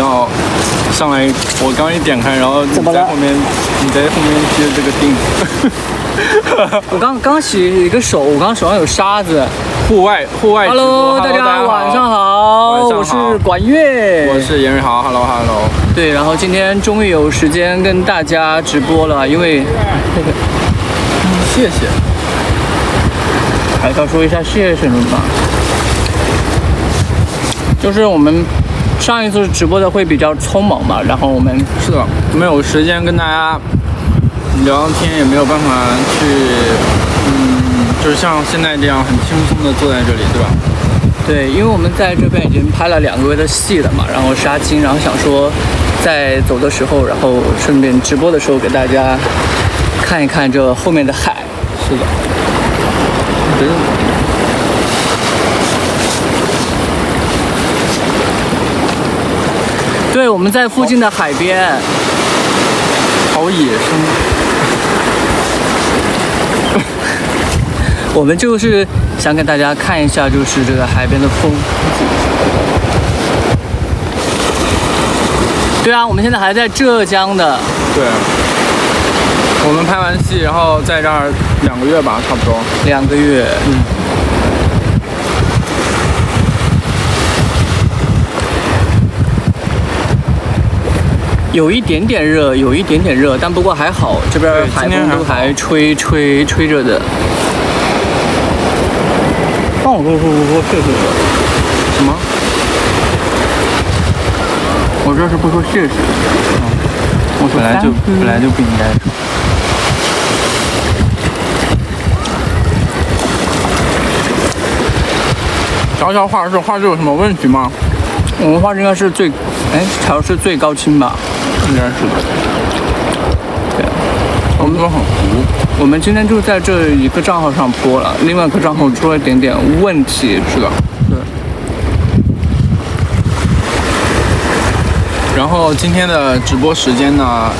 要上来，我刚一点开，然后你在后面接这个腚。我刚洗一个手，我刚手上有沙子。户外直播。Hello， 大家晚上好，我是管乐，我是严瑞豪。Hello。对，然后今天终于有时间跟大家直播了，因为谢谢。还要说一下谢谢吗？就是我们上一次直播的会比较匆忙嘛，然后我们是的，没有时间跟大家聊天，也没有办法去，就是像现在这样很轻松的坐在这里，对吧？对，因为我们在这边已经拍了2个月的戏了嘛，然后杀青，然后想说在走的时候，然后顺便直播的时候给大家看一看这后面的海。是的。对，我们在附近的海边，好野生。我们就是想给大家看一下，就是这个海边的风景。对啊，我们现在还在浙江的。对。我们拍完戏，然后在这儿2个月吧，差不多。2个月。有一点点热，但不过还好，这边海风都还吹着的。帮我说谢谢。什么？我这是不说谢谢。我本来就不应该说。瞧画质有什么问题吗？我们画质应该是调是最高清吧？应该是的。对，我们都很糊。我们今天就在这一个账号上播了，另外一个账号出了一点点问题。是的。对。然后今天的直播时间呢，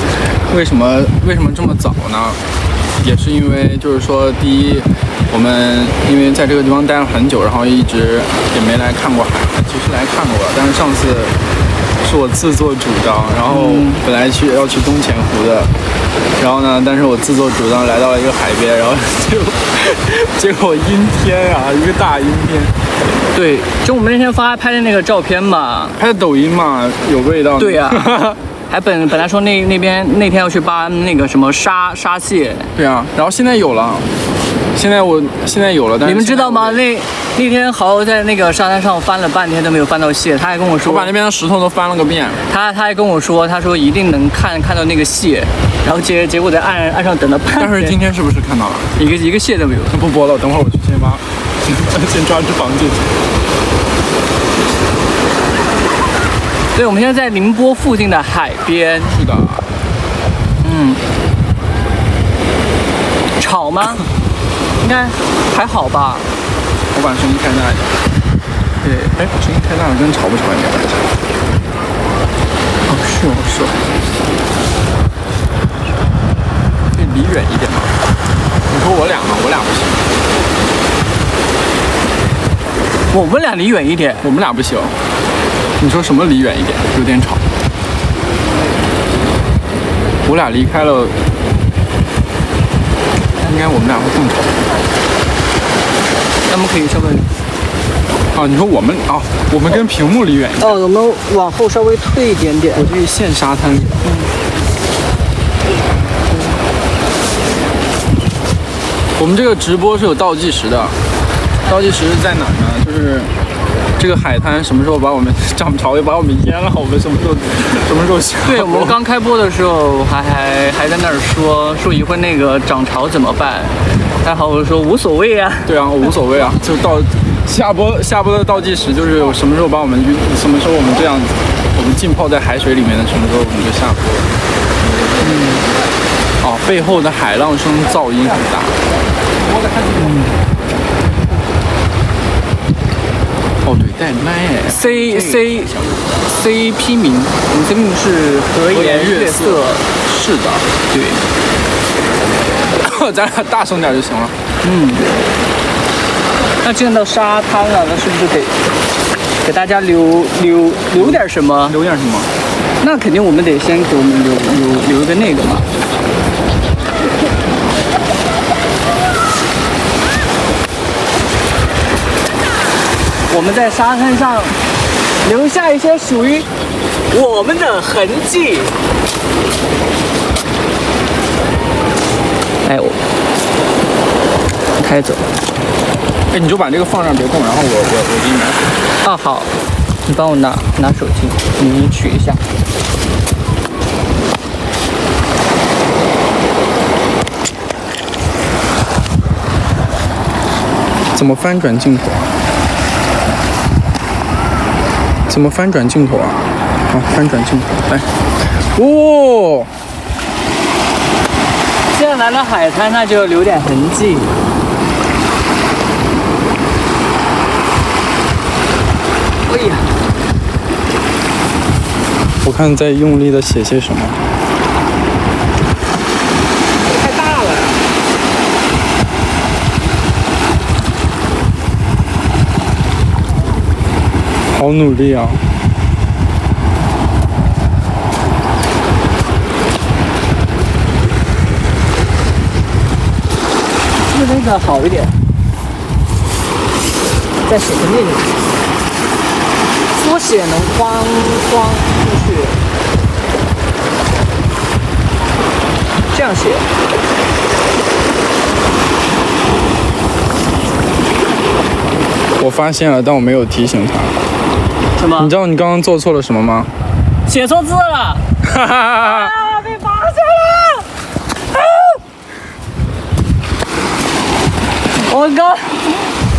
为什么这么早呢？也是因为就是说，第一，我们因为在这个地方待了很久，然后一直也没来看过海，其实来看过了，但是上次是我自作主张，然后本来要去东钱湖的，然后呢，但是我自作主张来到了一个海边，然后结果阴天啊，一个大阴天。对，就我们那天拍的那个照片嘛，拍的抖音嘛，有味道。对呀。还本来说那天要去扒那个什么沙蟹。对啊，然后现在有了，现在有了，但是你们知道吗？那天豪在那个沙滩上翻了半天都没有翻到蟹，他还跟我说，我把那边的石头都翻了个遍。他还跟我说，他说一定能看到那个蟹，然后结果在岸上等了半天。但是今天是不是看到了？一个蟹都没有。不播了，等会儿我去先挖，先抓只螃蟹去。对，我们现在在宁波附近的海边。是的。吵吗？应该还好吧。我把声音开大一点。对，声音开大了跟吵不吵也没关系。是。可以离远一点吗？你说我俩吗？我俩不行。我们俩离远一点。我们俩不行。你说什么离远一点？有点吵。我俩离开了，应该我们俩会更吵。那么可以稍微……你说我们跟屏幕离远一点。我们往后稍微退一点点。我这一线沙滩里。我们这个直播是有倒计时的，倒计时在哪呢？就是这个海滩什么时候把我们涨潮又把我们淹了，我们什么时候下？对，我们刚开播的时候还在那儿说一会那个涨潮怎么办？还好我说无所谓啊。对啊，我无所谓啊，就到下播的倒计时就是什么时候把我们什么时候我们这样子，我们浸泡在海水里面的什么时候我们就下播。背后的海浪声噪音很大。对，带麦。C 批名，我们 C 批名是和颜悦色。是的，对。咱俩大声点就行了。那既然到沙滩了，那是不是得给大家留点什么？留点什么？那肯定我们得先给我们留一个那个嘛。我们在沙滩上留下一些属于我们的痕迹。哎，我开走。哎，你就把这个放上别动，然后我给你拿手。啊，好，你帮我拿手机，你取一下。怎么翻转镜头啊？怎么翻转镜头啊？好，翻转镜头，来。哦，现在来了海滩，那就留点痕迹。哎呀，我看在用力的写些什么。太大了。好努力啊！是那个好一点，再写个那个，缩写能框进去，这样写。我发现了，但我没有提醒他。什么？你知道你刚刚做错了什么吗？写错字了！哈哈哈！啊，被发现了！啊！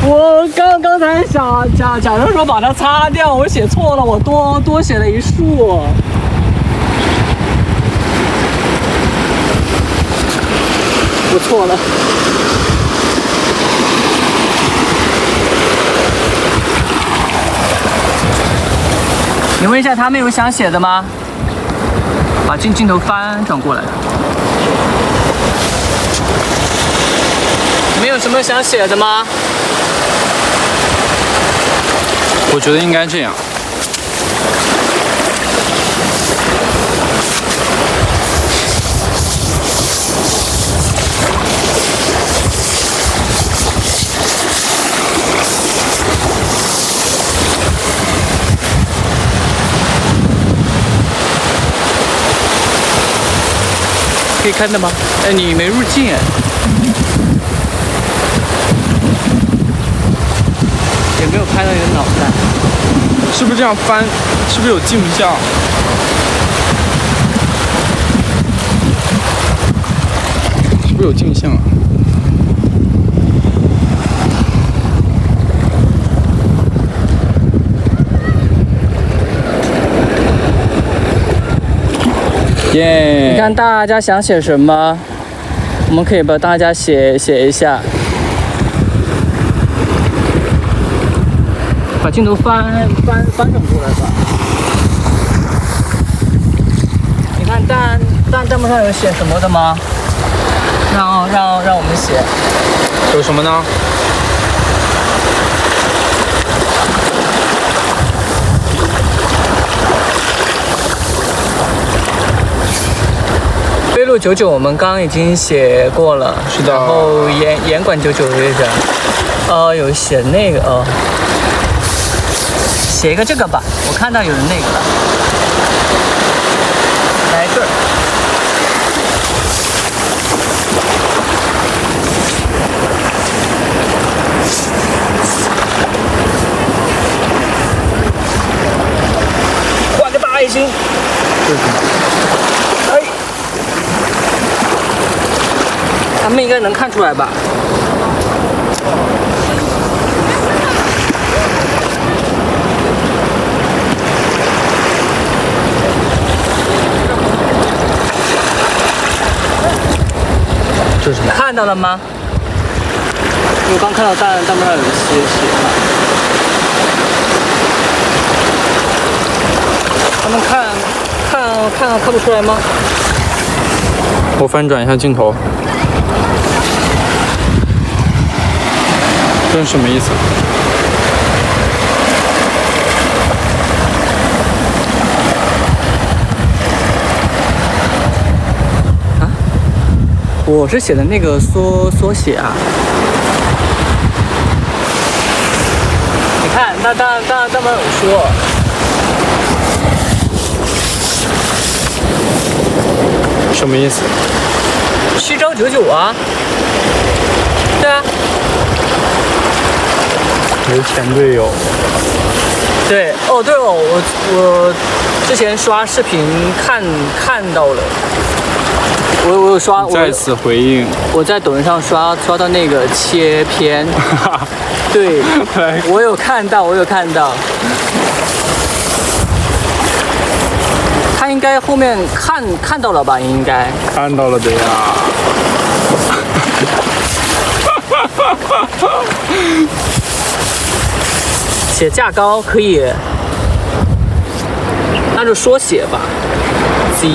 我刚才想假装说把它擦掉，我写错了，我多写了一竖。我错了。你问一下他们有想写的吗？把镜头翻转过来。你们有什么想写的吗？我觉得应该这样。可以看的吗？哎，你没入镜哎。也没有拍到你的脑袋。是不是这样翻？是不是有镜像？是不是有镜像啊？耶！你看大家想写什么，我们可以帮大家写一下。把镜头翻转过来吧。你看弹幕上有写什么的吗？让我们写。有什么呢？飞鹿99我们刚刚已经写过了，是的。然后严管99这个，有写那个写一个这个吧，我看到有人那个了，来这儿。画个大爱心。哎，他们应该能看出来吧？这是什么？看到了吗？我刚看到弹幕上有写他们看不出来吗？我翻转一下镜头，这是什么意思？我是写的那个缩写啊。你看，那当然有说。什么意思7招99啊。对啊。你是前队友。对，哦对哦，我之前刷视频看到了，我有刷，再次回应，我在抖音上刷到那个切片，对，我有看到，他应该后面看到了吧？应该看到了的呀。写价高可以，那就缩写吧 ，Z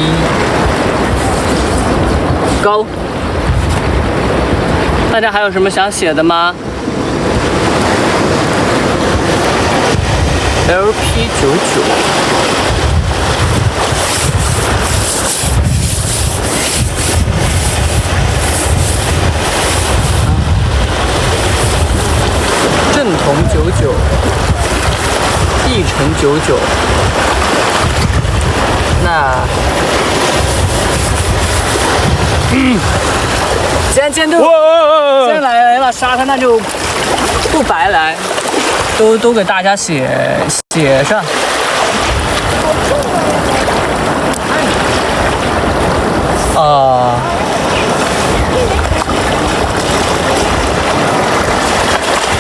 高。大家还有什么想写的吗 ？LP99。正统99，一乘99，那，既然来了沙滩，那就不白来，都给大家写上。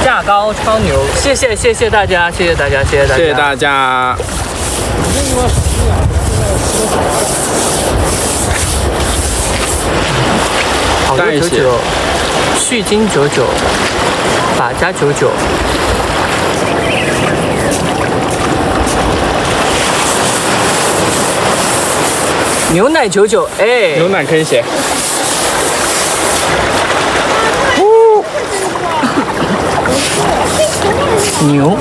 价高超牛，谢谢大家，谢谢大家。好多99，续金99，法家99。牛奶99，哎，牛奶可以写。牛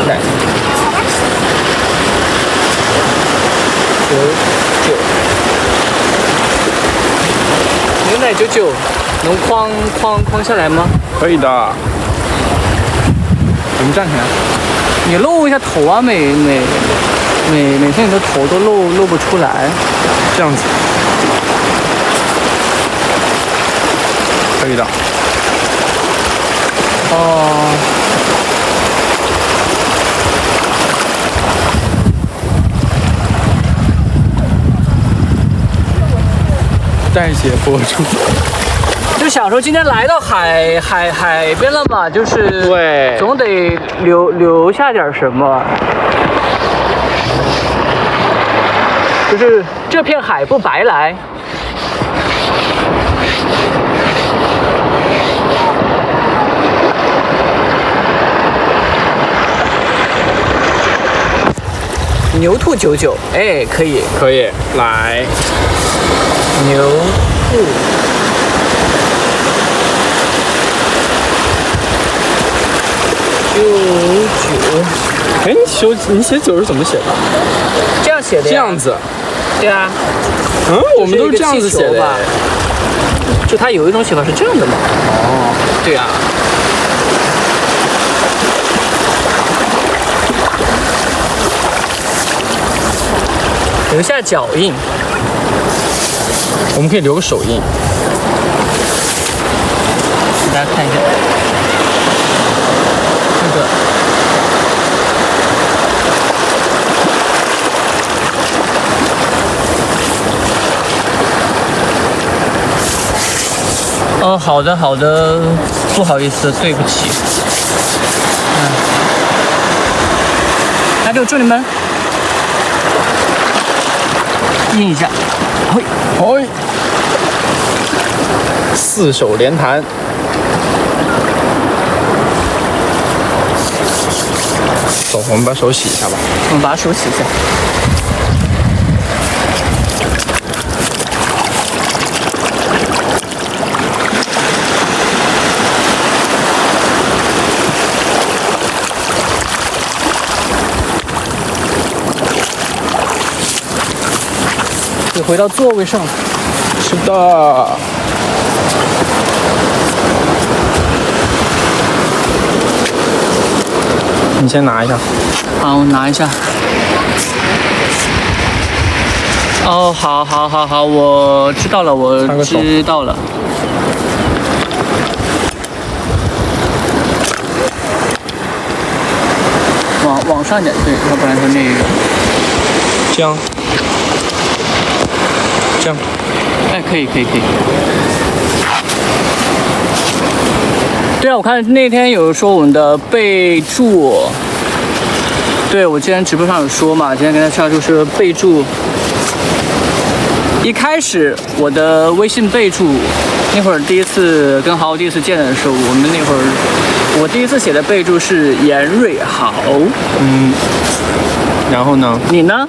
奶99，牛奶99，能框下来吗？可以的。我们站起来。你露一下头啊，每天你的头都露不出来。这样子。可以的。代写播出，就想说今天来到海边了嘛，就是对，总得留下点什么，就是这片海不白来。牛兔99，哎，可以来。牛兔99，哎，你写9是怎么写的？这样写的呀？这样子。对啊。我们都是这样子写的吧？就它有一种写法是这样的嘛。对啊。留下脚印，我们可以留个手印，给大家看一下，这个哦，好的，不好意思，对不起，那就祝你们印一下，嘿，4手连弹。走，我们把手洗一下吧。我们把手洗一下。回到座位上，是的。你先拿一下。好，我拿一下。哦，好，我知道了，我知道了。往上点，对，要不然它那个。这样。哎，可以。对啊，我看那天有说我们的备注，对我之前直播上有说嘛，今天跟大家就是备注。一开始我的微信备注，那会儿第一次跟豪豪第一次见的时候，我们那会儿我第一次写的备注是严瑞豪。然后呢？你呢？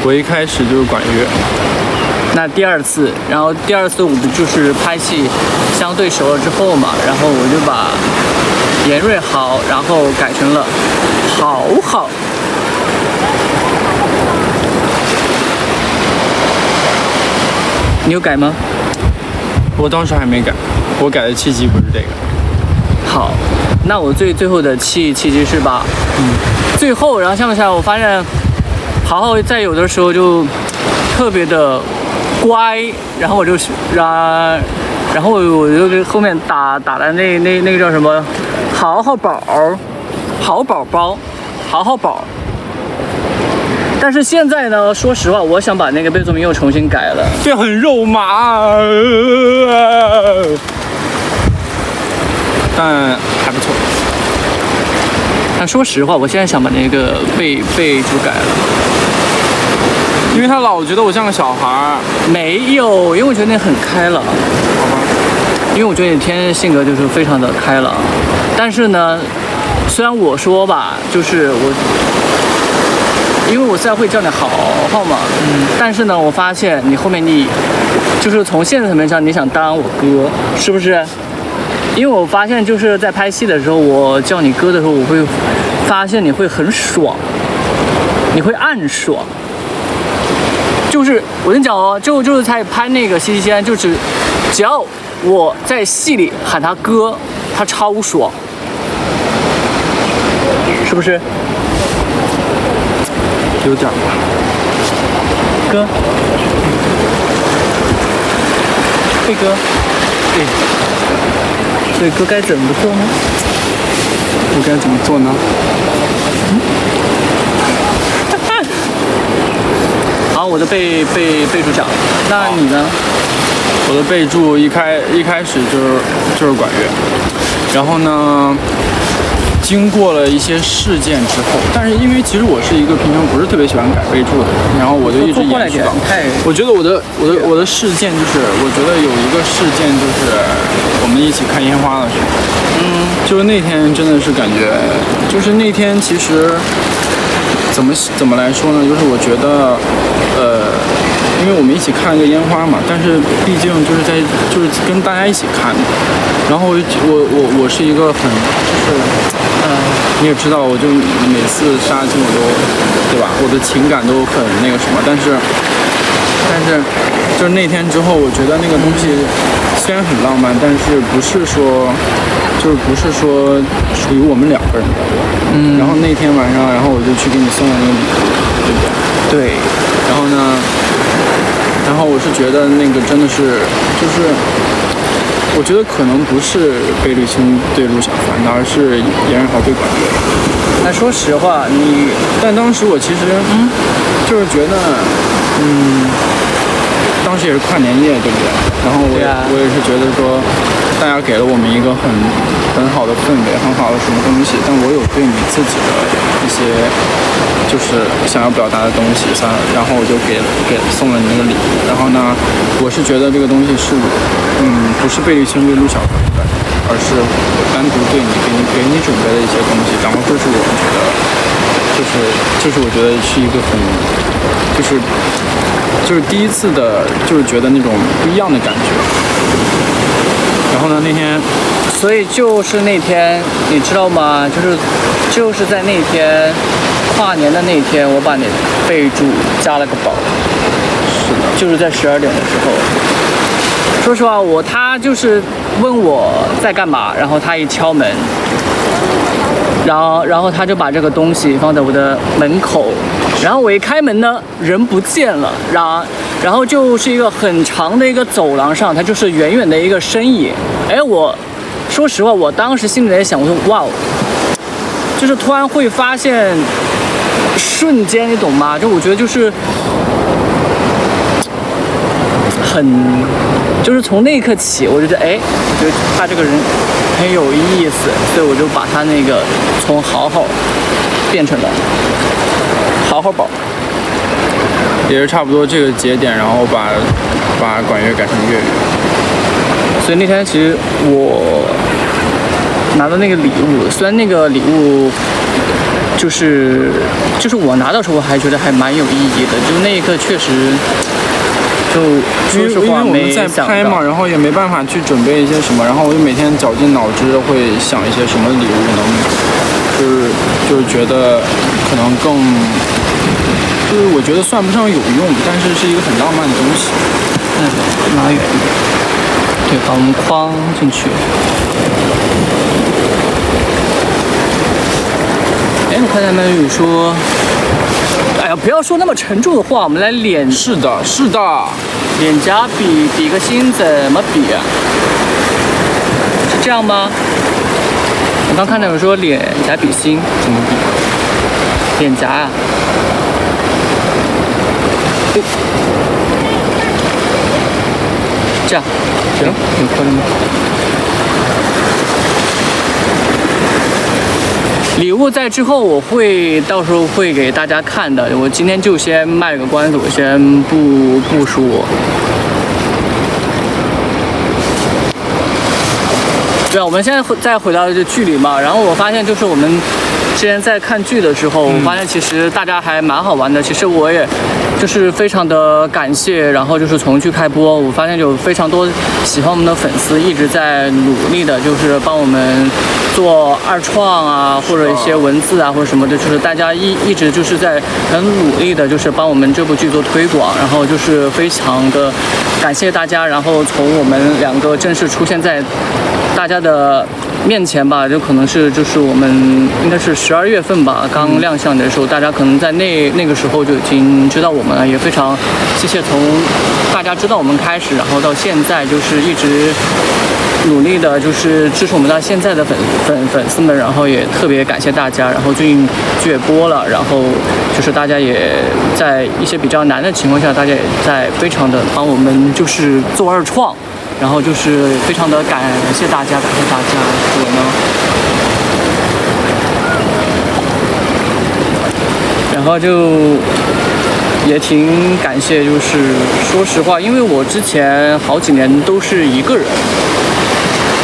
我一开始就是管乐。那第二次，然后第二次我们就是拍戏相对熟了之后嘛，然后我就把严瑞豪，然后改成了好。你有改吗？我当时还没改，我改的契机不是这个。好，那我最后的契机是吧？最后，然后下面我发现豪豪在有的时候就特别的乖，然后我就然后我就给后面打的那个叫什么好宝，好宝宝，好宝。但是现在呢，说实话，我想把那个备注名又重新改了，这很肉麻，但还不错。但说实话，我现在想把那个备注改了，因为他老觉得我像个小孩儿。没有，因为我觉得你很开朗，好吧？因为我觉得你天生性格就是非常的开朗。但是呢，虽然我说吧，就是因为我现在会叫你好嘛，但是呢，我发现你后面你就是从现实层面上，你想当我哥，是不是？因为我发现就是在拍戏的时候，我叫你哥的时候，我会发现你会很爽，你会暗爽。就是我跟你讲哦，就是在拍那个西仙，就是只要我在戏里喊他哥，他超爽，是不是？有点吧。哥，飞哥，对，所以哥该怎么做呢？我该怎么做呢？好，我的备注讲，那你呢？我的备注一开始就是管乐，然后呢，经过了一些事件之后，但是因为其实我是一个平常不是特别喜欢改备注的人，然后我就一直延续到。我觉得我的事件就是，我觉得有一个事件就是我们一起看烟花的时候，就是那天真的是感觉，就是那天其实怎么来说呢？就是我觉得，因为我们一起看了个烟花嘛，但是毕竟就是跟大家一起看的，然后我是一个很你也知道，我就每次杀青我都，对吧？我的情感都很那个什么，但是就是那天之后，我觉得那个东西虽然很浪漫，但是不是说属于我们两个人的。然后那天晚上，然后我就去给你送了那个礼物，对不对？对。然后呢，然后我是觉得那个真的是就是。我觉得可能不是贝绿青对陆小凡，而是严仁豪对管乐。那说实话，但当时我其实就是觉得，当时也是跨年夜，对不对？然后我也是觉得说，大家给了我们一个很好的氛围，很好的什么东西，但我有对你自己的一些就是想要表达的东西，然后我就给送了你那个礼物。然后呢，我是觉得这个东西是不是贝绿青对陆小凡的，而是我单独对你给你准备的一些东西。然后这是我们觉得，就是我觉得是一个很就是第一次的，就是觉得那种不一样的感觉。然后呢，那天，所以就是那天，你知道吗？就是在那天跨年的那天，我把你备注加了个宝。是的，就是在12点的时候。说实话，他就是问我在干嘛，然后他一敲门，然后他就把这个东西放在我的门口，然后我一开门呢，人不见了，然后就是一个很长的一个走廊上，它就是远远的一个身影。哎，我说实话，我当时心里在想，我说哇，就是突然会发现，瞬间你懂吗？就我觉得就是就是从那一刻起，我就觉得哎，我觉得他这个人很有意思，所以我就把他那个从好好变成了好好宝，也是差不多这个节点，然后把管乐改成粤语。所以那天其实我拿到那个礼物，虽然那个礼物就是我拿到时候我还觉得还蛮有意义的，就那一刻确实。就说实话，因为我们在拍嘛，然后也没办法去准备一些什么，然后我就每天绞尽脑汁会想一些什么礼物能，就是觉得可能更，就是我觉得算不上有用，但是是一个很浪漫的东西。拿远一点，对，把我们框进去。哎，我看他们有说。哎呀，不要说那么沉重的话，我们来脸。是的，脸颊比个心怎么比啊？是这样吗？我刚看到有说脸颊比心怎么比？脸颊啊？这样，行，有可能吗？礼物在之后我会到时候会给大家看的，我今天就先卖个关子，我先不说。对啊，我们现在再回到这剧里嘛，然后我发现就是我们之前在看剧的时候，我发现其实大家还蛮好玩的。其实我也就是非常的感谢，然后就是从剧开播，我发现有非常多喜欢我们的粉丝一直在努力的，就是帮我们做二创啊，或者一些文字啊，或者什么的，就是大家一直就是在很努力的，就是帮我们这部剧做推广，然后就是非常的感谢大家。然后从我们两个正式出现在大家的面前吧，就可能是就是我们应该是12月份吧，刚亮相的时候，大家可能在那个时候就已经知道我们了，也非常谢谢从大家知道我们开始，然后到现在就是一直努力的，就是支持我们到现在的粉丝们，然后也特别感谢大家。然后最近剧也播了，然后就是大家也在一些比较难的情况下，大家也在非常的帮我们就是做二创。然后就是非常的感谢大家，我呢，然后就也挺感谢，就是说实话，因为我之前好几年都是一个人，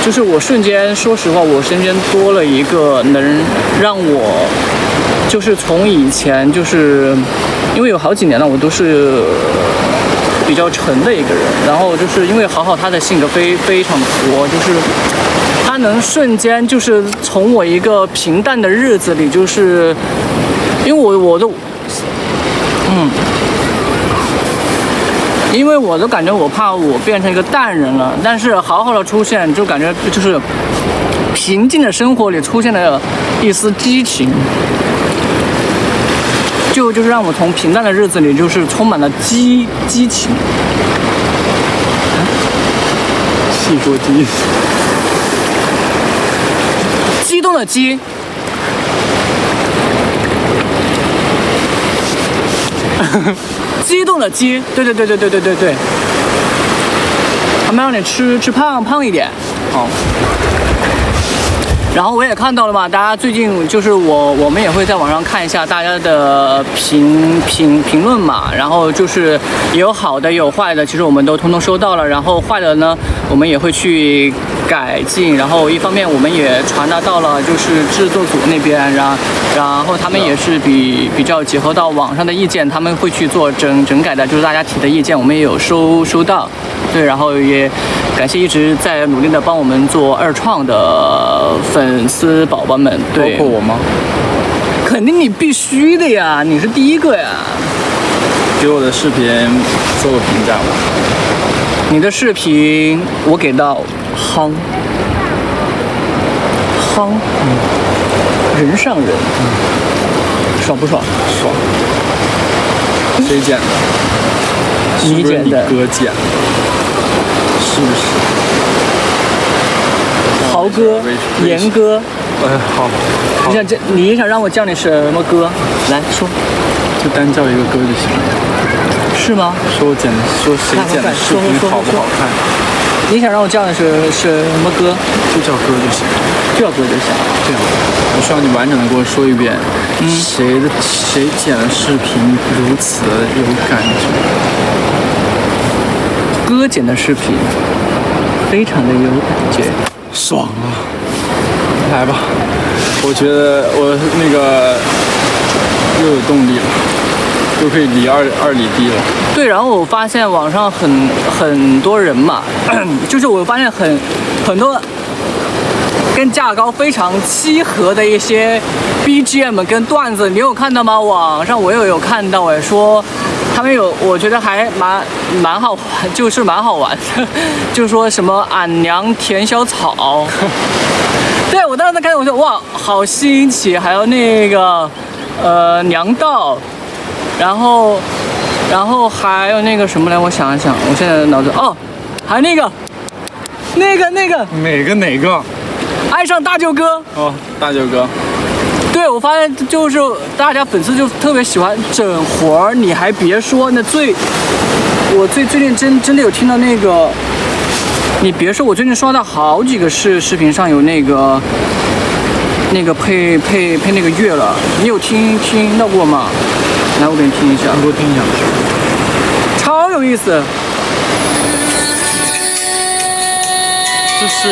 就是我瞬间说实话，我身边多了一个能让我就是从以前就是因为有好几年了，我都是比较沉的一个人，然后就是因为好好他的性格非常的活，就是他能瞬间就是从我一个平淡的日子里，就是因为我都因为我都感觉我怕我变成一个淡人了，但是好好的出现就感觉就是平静的生活里出现了一丝激情。就是让我从平淡的日子里，就是充满了激情。细说激动的激，激动的激，对。他们让你吃胖一点，好。然后我也看到了嘛，大家最近就是我们也会在网上看一下大家的评论嘛，然后就是有好的有坏的，其实我们都通通收到了。然后坏的呢，我们也会去改进。然后一方面我们也传达到了就是制作组那边，然后他们也是比较结合到网上的意见，他们会去做整改的，就是大家提的意见我们也有收到。对，然后也感谢一直在努力的帮我们做二创的粉丝宝宝们，对，包括我吗？肯定你必须的呀，你是第一个呀。给我的视频做个评价吧。你的视频我给到夯，人上人，爽不爽？爽。谁剪的？你剪的。是不是你哥剪的？是不是？豪哥、严哥。好。你想让我叫你什么歌？来说。就单叫一个歌就行了。是吗？说谁剪的视频好不好看？你想让我叫的是什么歌？就叫歌就行。就叫歌就行。对啊，我需要你完整的给我说一遍，谁剪的视频如此有感觉？哥剪的视频非常的有感觉，爽啊！来吧，我觉得我那个又有动力了。就可以离2里地了。对，然后我发现网上很多人嘛，就是我发现很多跟架高非常契合的一些 BGM 跟段子，你有看到吗？网上我也有看到，说他们有，我觉得还蛮好玩，就是蛮好玩的，就说什么俺娘甜小草。对，我当时在看，我说哇，好新奇，还有那个娘道。然后还有那个什么来，我想一想，我现在脑子还那个，哪个？爱上大舅哥哦，大舅哥。对，我发现就是大家粉丝就特别喜欢整活儿，你还别说，我最近真的有听到那个，你别说，我最近刷到好几个视频上有那个配那个乐了，你有听到过吗？来，我给你听一下，给我听一下，超有意思。这是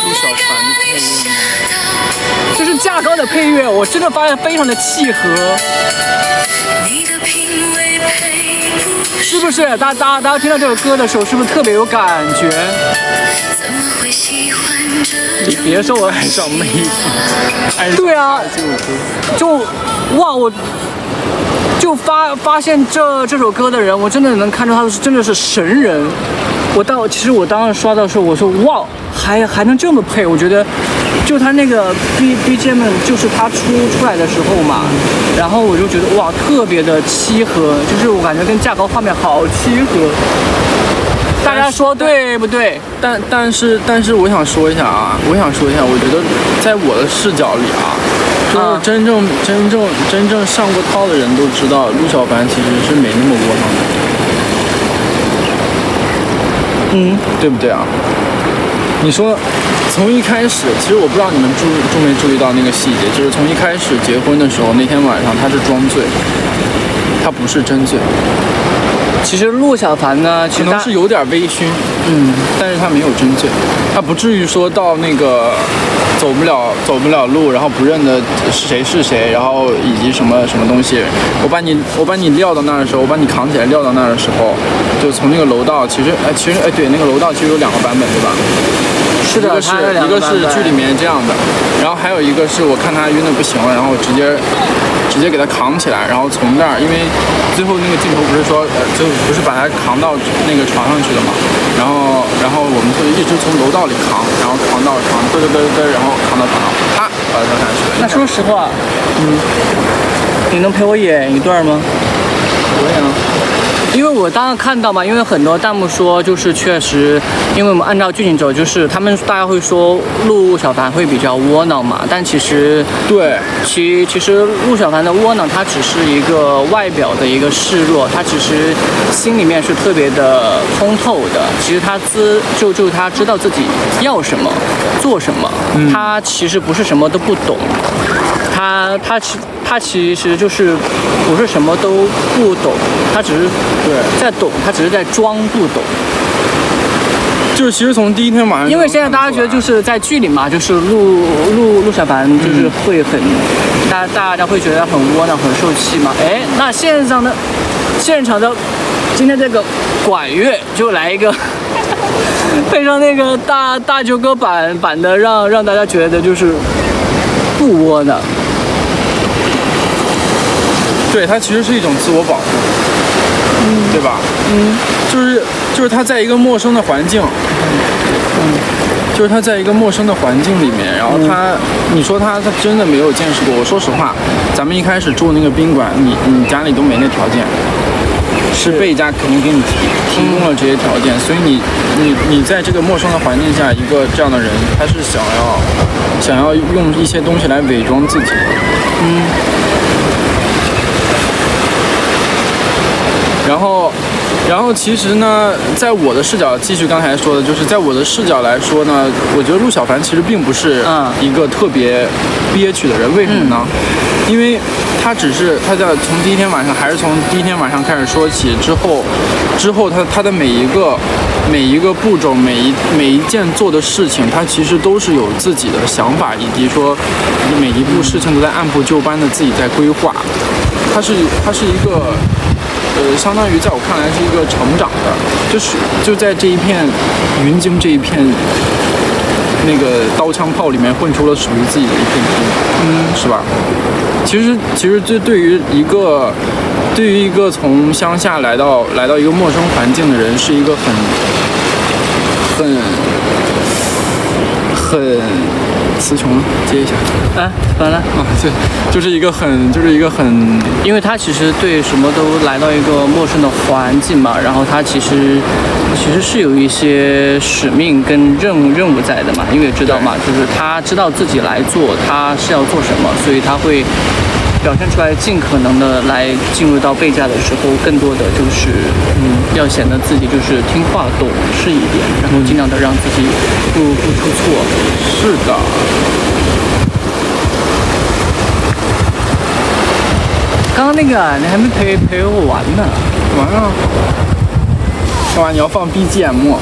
陆小凡的配乐吗？这是架高的配乐，我真的发现非常的契合，是不是？大家听到这首歌的时候，是不是特别有感觉？你别说我爱上妹子，对啊，就哇我。就发现这首歌的人，我真的能看出他真的是神人。其实我当时刷到的时候，我说哇，还能这么配？我觉得，就他那个 BGM， 就是他出来的时候嘛，然后我就觉得哇，特别的契合，就是我感觉跟架高画面好契合。大家说对不对？但是我想说一下，我觉得在我的视角里就是真正上过套的人都知道，陆小凡其实是没那么窝囊的。对不对啊？你说从一开始，其实我不知道你们注没注意到那个细节，就是从一开始结婚的时候，那天晚上他是装醉，他不是真醉。其实陆小凡呢，可能是有点微醺，但是他没有真醉，他不至于说到那个走不了路，然后不认得谁是谁，然后以及什么东西。我把你撂到那儿的时候，我把你扛起来撂到那儿的时候，就从那个楼道，其实对，那个楼道其实有2个版本，对吧？是的，一个是剧里面这样的，然后还有一个是我看他晕的不行了，然后我直接给他扛起来，然后从那儿，因为最后那个镜头不是说就不是把他扛到那个床上去的嘛，然后我们就一直从楼道里扛，然后扛到床，然后扛到床上，啪把他跳下去了。那说实话，你能陪我演一段吗？可以啊。因为我当时看到嘛，因为很多弹幕说，就是确实，因为我们按照剧情走，就是大家会说陆小凡会比较窝囊嘛，但其实对，其实陆小凡的窝囊，他只是一个外表的一个示弱，他其实心里面是特别的通透的。其实他他知道自己要什么，做什么，他其实不是什么都不懂，他其实就是不是什么都不懂，他只是在懂，他只是在装不懂。就是其实从第一天晚上，因为现在大家觉得就是在剧里嘛，就是陆小凡就是会很，大家会觉得很窝囊、很受气嘛。哎，那现场的今天这个管乐就来一个配上那个大舅哥版的，让大家觉得就是不窝囊。对，它其实是一种自我保护。对吧？就是他在一个陌生的环境，就是他在一个陌生的环境里面，然后你说他真的没有见识过。我说实话，咱们一开始住那个宾馆，你家里都没那条件，是贝家肯定给你提供了这些条件，所以你在这个陌生的环境下，一个这样的人，他是想要用一些东西来伪装自己。然后其实呢，在我的视角，继续刚才说的，就是在我的视角来说呢，我觉得陆小凡其实并不是一个特别憋屈的人。为什么呢？因为他在从第一天晚上，还是从第一天晚上开始说起，之后他的每一个步骤，每一件做的事情，他其实都是有自己的想法，以及说每一步事情都在按部就班的自己在规划。他是一个。相当于在我看来是一个成长的，就在这一片云京这一片那个刀枪炮里面混出了属于自己的一片天，是吧？其实这对于一个从乡下来到一个陌生环境的人，是一个很词穷了，接一下。完了啊，对，就是一个很，因为他其实对什么都来到一个陌生的环境嘛，然后他其实是有一些使命跟任务在的嘛，因为知道嘛，就是他知道自己来做，他是要做什么，所以他会表现出来，尽可能的来进入到贝家的时候，更多的就是要显得自己就是听话懂事一点，然后尽量的让自己不出错。是的。刚刚那个你还没陪我玩呢。完了。干嘛？你要放 BGM？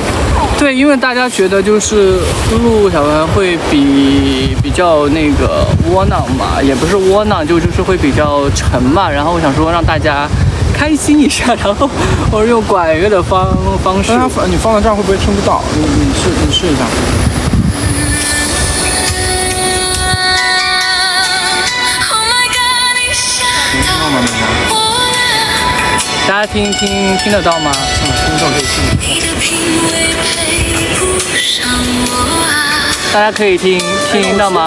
对，因为大家觉得就是陆小凡会比较那个窝囊嘛，也不是窝囊，就是会比较沉嘛。然后我想说让大家开心一下，然后我用管乐的方式。你放到这儿会不会听不到？你试一下。大家听得到吗？听得到可以听。大家可以听到吗？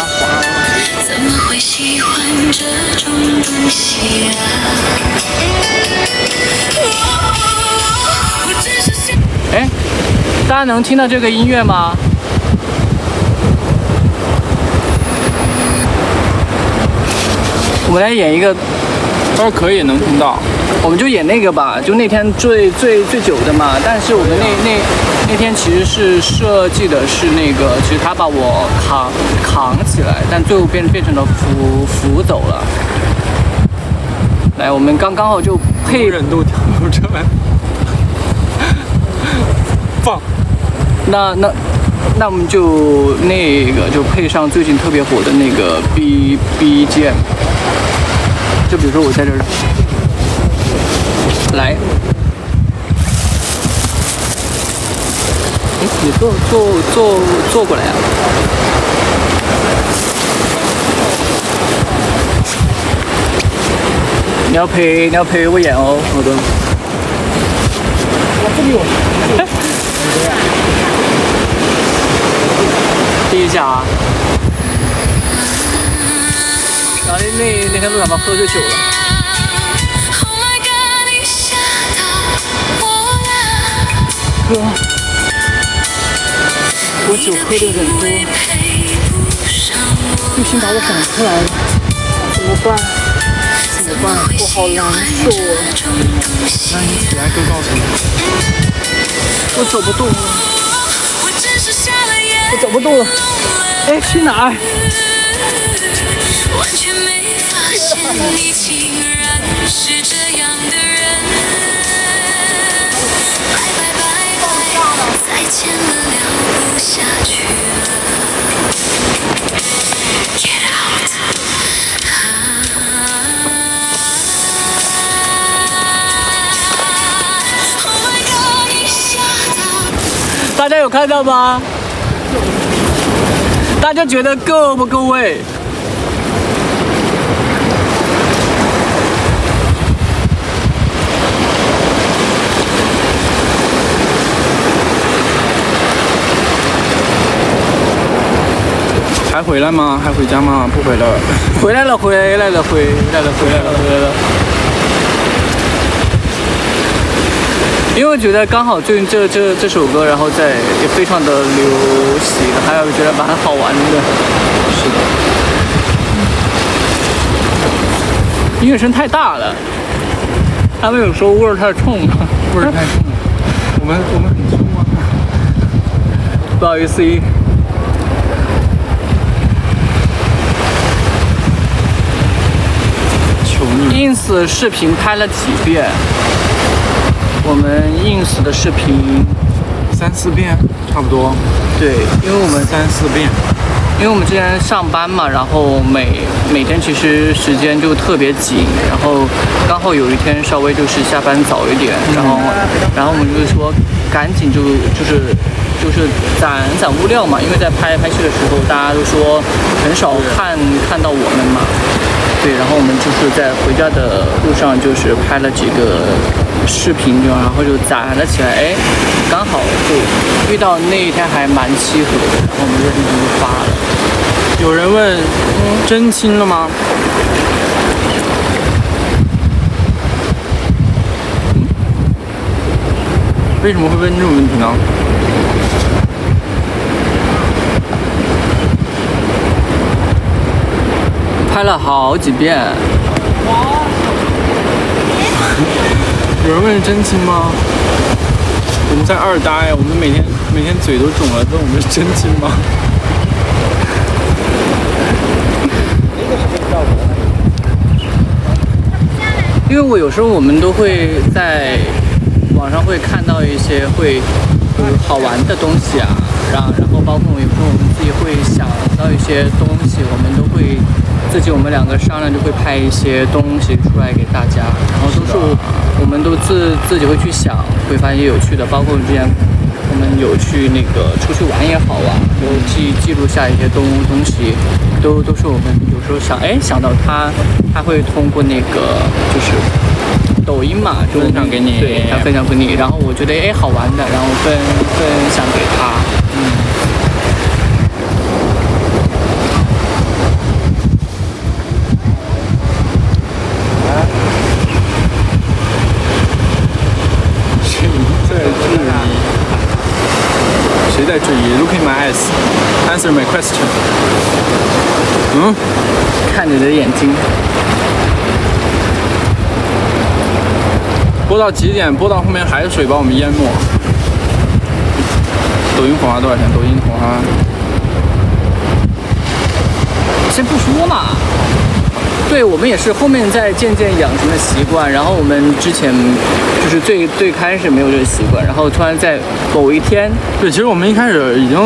哎，大家能听到这个音乐吗？我们来演一个。可以能听到，我们就演那个吧，就那天最久的嘛。但是我们那天其实是设计的是那个，其实他把我扛起来，但最后变成了扶走了。来，我们刚好就配人都跳出来，放。那我们就那个就配上最近特别火的那个 BGM。就比如说我在这儿来，你坐过来啊！你要陪我演哦。好的。这里有。第一下啊。然后那天路上嘛喝醉酒了。哥，我酒喝的有点多，不行把我赶出来了，怎么办？我好难受啊！那你起来哥告诉你。我走不动了，我走不动了。哎，去哪儿？完全没发现你竟然是这样的人，再见了，聊不下去了 ，Get out！ Oh my God， 你吓到！大家有看到吗？大家觉得够不够味？还回来吗？还回家吗？不回了。回来了。因为我觉得刚好最近这首歌，然后也非常的流行，还有觉得蛮好玩的。是的。音乐声太大了，他们有时候味儿太冲了。味儿太重了。我们很冲吗？不好意思。求你。ins 视频拍了几遍？我们 ins 的视频3、4遍，差不多。对，因为我们3、4遍。因为我们之前上班嘛，然后每天其实时间就特别紧，然后刚好有一天稍微就是下班早一点，然后我们就是说赶紧就是攒物料嘛，因为在拍戏的时候大家都说很少看到我们嘛。对，然后我们就是在回家的路上，就是拍了几个视频，然后就攒了起来，哎，刚好就遇到那一天还蛮契合的，然后我们就发了。有人问，真亲了吗？为什么会问这种问题呢？拍了好几遍。有人问真亲吗？我们在2搭呀，我们每天嘴都肿了，问我们是真亲吗？因为我有时候我们都会在网上会看到一些好玩的东西啊，然后包括有时候我们自己会想到一些东西，我们都会我们2个商量，就会拍一些东西出来给大家，然后都是我们都自己会去想，会发现有趣的，包括之前我们有去那个出去玩也好啊，都记录下一些东西，都是我们有时候想到他会通过那个就是抖音嘛，就分享给你，对，他分享给你，然后我觉得好玩的，然后分享给他。谁在质疑 ？Look in my eyes, answer my question。看你的眼睛。播到几点？播到后面海水把我们淹没。抖音红花多少钱？抖音红花先不说嘛。对，我们也是后面在渐渐养成的习惯，然后我们之前就是最开始没有这个习惯，然后突然在某一天，对，其实我们一开始已经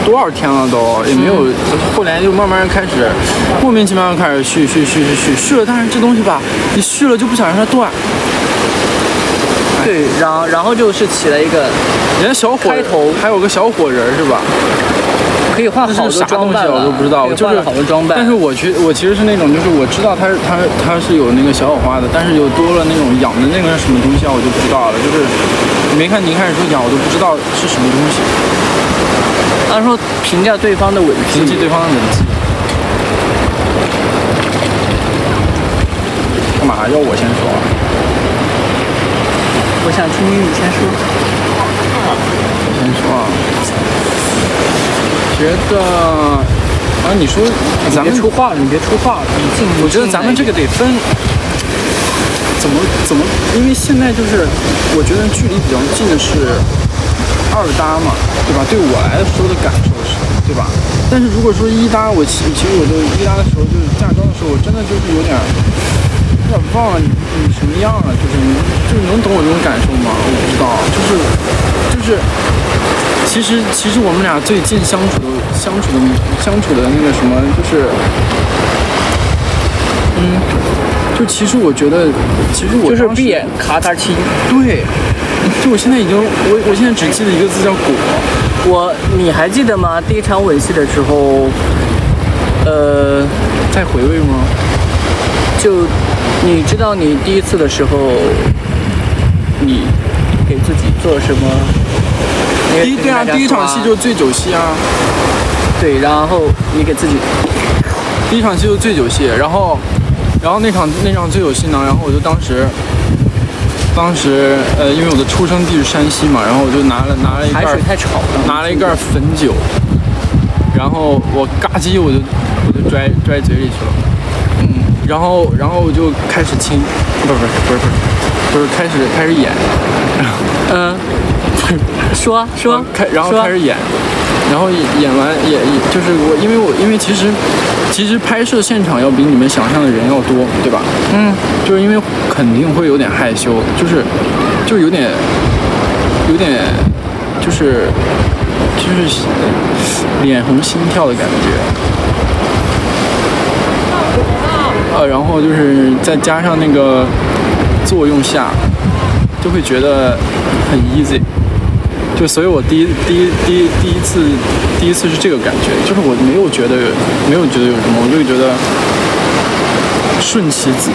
多少天了都也没有，后来就慢慢开始莫名其妙地开始续了，但是这东西吧，你续了就不想让它断。对，然后就是起了一个人家小火开头，还有个小火人是吧？可以换好多装扮，我都不知道，就是好多装扮。但是我其实是那种，就是我知道它是有那个小火花的，但是有多了那种养的那个什么东西啊，我就不知道了。就是你没看你一开始说养，我都不知道是什么东西。他说评价对方的吻技，评价对方的吻技。干嘛要我先说啊？我想听你先说。我先说啊。觉得啊，你说咱们别出话了，你别出话了，你静。我觉得咱们这个得分，怎么？因为现在就是我觉得距离比较近的是2搭嘛，对吧？对我来说的感受是，对吧？但是如果说1搭，其实我的1搭的时候，就是驾照的时候，我真的就是有点忘了你什么样了，就是能懂我这种感受吗？我不知道，就是。其实我们俩最近相处的那个什么，就其实我觉得，就是闭眼咔嚓亲。对，就我现在已经，我现在只记得一个字叫果。你还记得吗？第一场吻戏的时候，在回味吗？就你知道你第一次的时候，你给自己做什么？第一场戏就是醉酒戏啊。对，然后你给自己第一场戏就醉酒戏，然后那场醉酒戏呢，然后我就当时因为我的出生地是山西嘛，然后我就拿了一海袋水太吵了，拿了一袋汾酒，然后我嘎叽我就拽嘴里去了，然后我就开始亲，不是开始演，说，然后开始演，然后演完也就是因为其实拍摄现场要比你们想象的人要多，对吧？就是因为肯定会有点害羞，就是有点就是脸红心跳的感觉。然后就是再加上那个作用下，就会觉得很 easy。就所以我第一次是这个感觉，就是我没有觉得有什么，我就觉得顺其自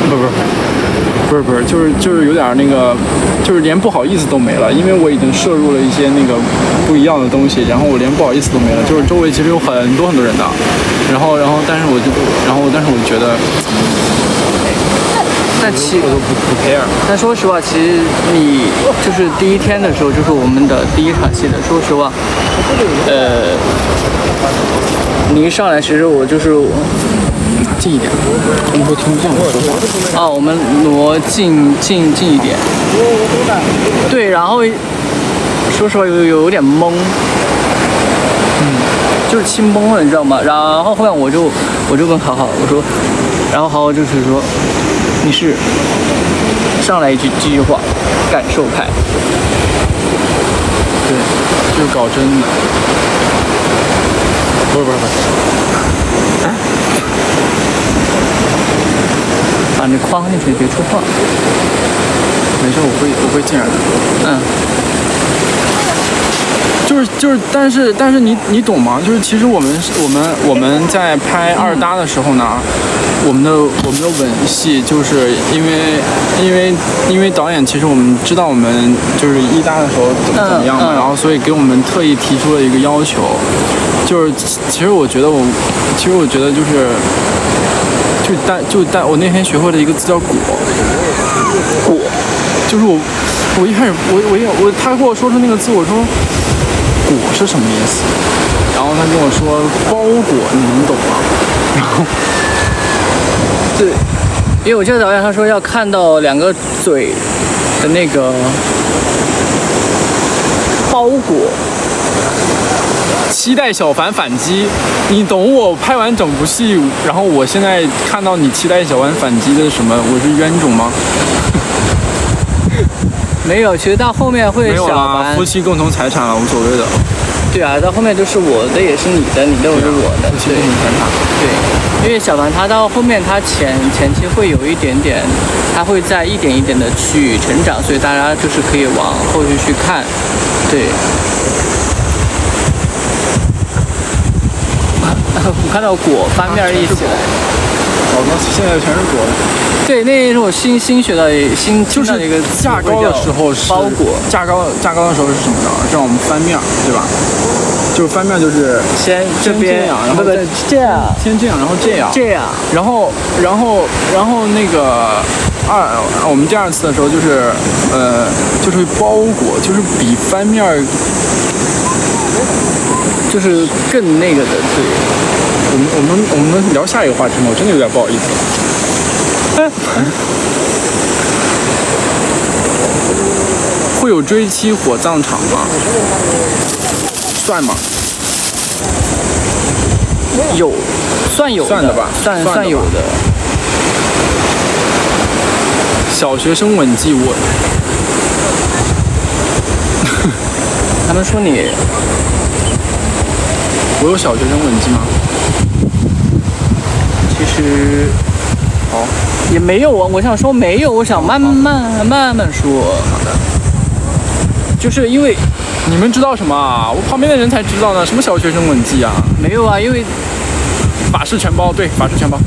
不是，就是有点那个，就是连不好意思都没了，因为我已经摄入了一些那个不一样的东西，然后我连不好意思都没了，就是周围其实有很多人的，然后但是我就觉得。但其实我都不 care。但说实话，其实你就是第一天的时候，就是我们的第一场戏的。说实话，你一上来，其实我就是近一点，他们会听不见我说话。我们挪近一点。对，然后说实话有点懵，就是轻懵了，你知道吗？然后后面我就跟豪豪我说，然后豪豪就是说。你是上来这句话，感受派，对，就是搞真的，不是，把你框进去，别说话。没事，我会进来的。就是，但是你懂吗？就是其实我们在拍二搭的时候呢，我们的吻戏，就是因为导演其实我们知道我们就是一搭的时候怎么样嘛，然后所以给我们特意提出了一个要求，就是其实我觉得我那天学会了一个字叫果，就是我一开始他跟我说出那个字，我说。果是什么意思？然后他跟我说包裹，你能懂吗？然后，对，因为我记得导演他说要看到2个嘴的那个包裹，期待小凡反击。你懂我拍完整部戏，然后我现在看到你期待小凡反击的什么？我是冤种吗？没有，其实到后面会小凡夫妻共同财产了，无所谓的。对啊，到后面就是我的也是你的，你的我是我的。夫妻共同财产。对，因为小凡他到后面他前期会有一点点，他会在一点一点的去成长，所以大家就是可以往后续去看。对。我看到果翻面一起来。好多现在全是果的。对，那是我新学到就是一个架高的时候是包裹，架高的时候是什么呢？让我们翻面，对吧？就是翻面就是先这边，然后再这样，先这样，然后这样，然后那个我们第2次的时候就是就是包裹，就是比翻面就是更那个的，对。我们聊下一个话题吗？我真的有点不好意思。会有追妻火葬场吗？算吗？有，算有的，算的吧，算有的。小学生吻技我，他们说你，我有小学生吻技吗？其实。也没有啊，我想说没有，我想慢慢说。好的。就是因为你们知道什么啊？我旁边的人才知道呢。什么小学生吻技啊？没有啊，因为法式全包，对，法式全包。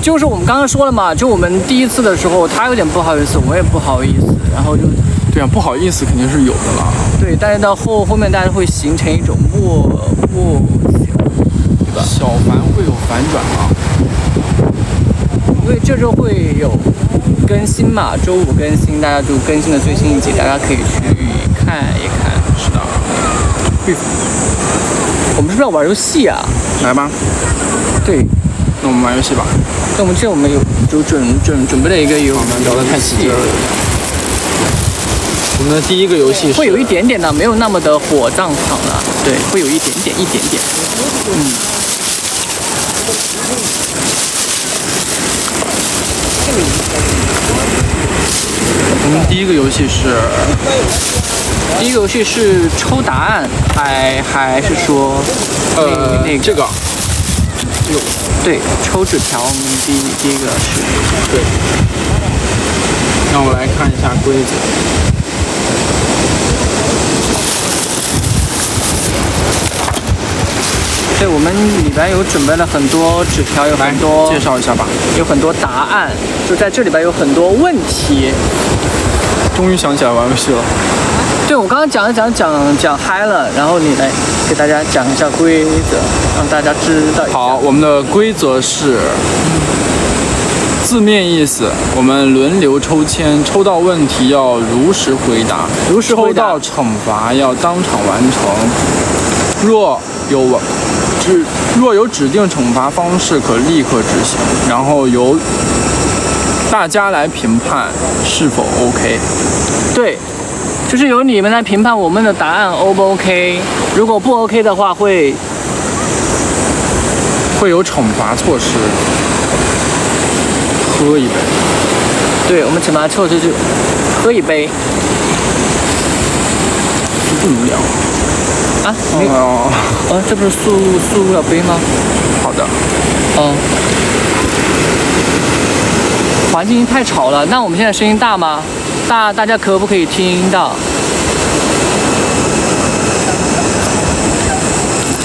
就是我们刚刚说了嘛，就我们第1次的时候，他有点不好意思，我也不好意思，然后就对啊，不好意思肯定是有的啦。对，但是到后面大家会形成一种默契，对吧？吧。小凡会有反转吗？因为这周会有更新嘛，周五更新，大家就更新的最新一集，大家可以去看一看。是的。我们是不是要玩游戏啊？来吧。对，那我们玩游戏吧。那我们有准备了一个游戏。聊得太起劲了。我们的第一个游戏是会有一点点的，没有那么的火葬场了。对，会有一点点。我们第一个游戏是抽答案，还是说那个这个对，抽纸条。我们第一个是对。让我来看一下规则。对，我们里边有准备了很多纸条，有很多介绍一下吧，有很多答案，就在这里边有很多问题。终于想起来玩游戏了。对，我刚刚讲嗨了，然后你来给大家讲一下规则，让大家知道一下。好，我们的规则是字面意思，我们轮流抽签，抽到问题要如实回答，抽到惩罚要当场完成。若有指定惩罚方式，可立刻执行，然后由大家来评判是否 OK。对，就是由你们来评判我们的答案 O 不 OK。如果不 OK 的话，会有惩罚措施。喝一杯。对，我们惩罚措施就喝一杯。不无聊。啊？这不是塑料杯吗？好的。环境太吵了，那我们现在声音大吗？大家可不可以听到？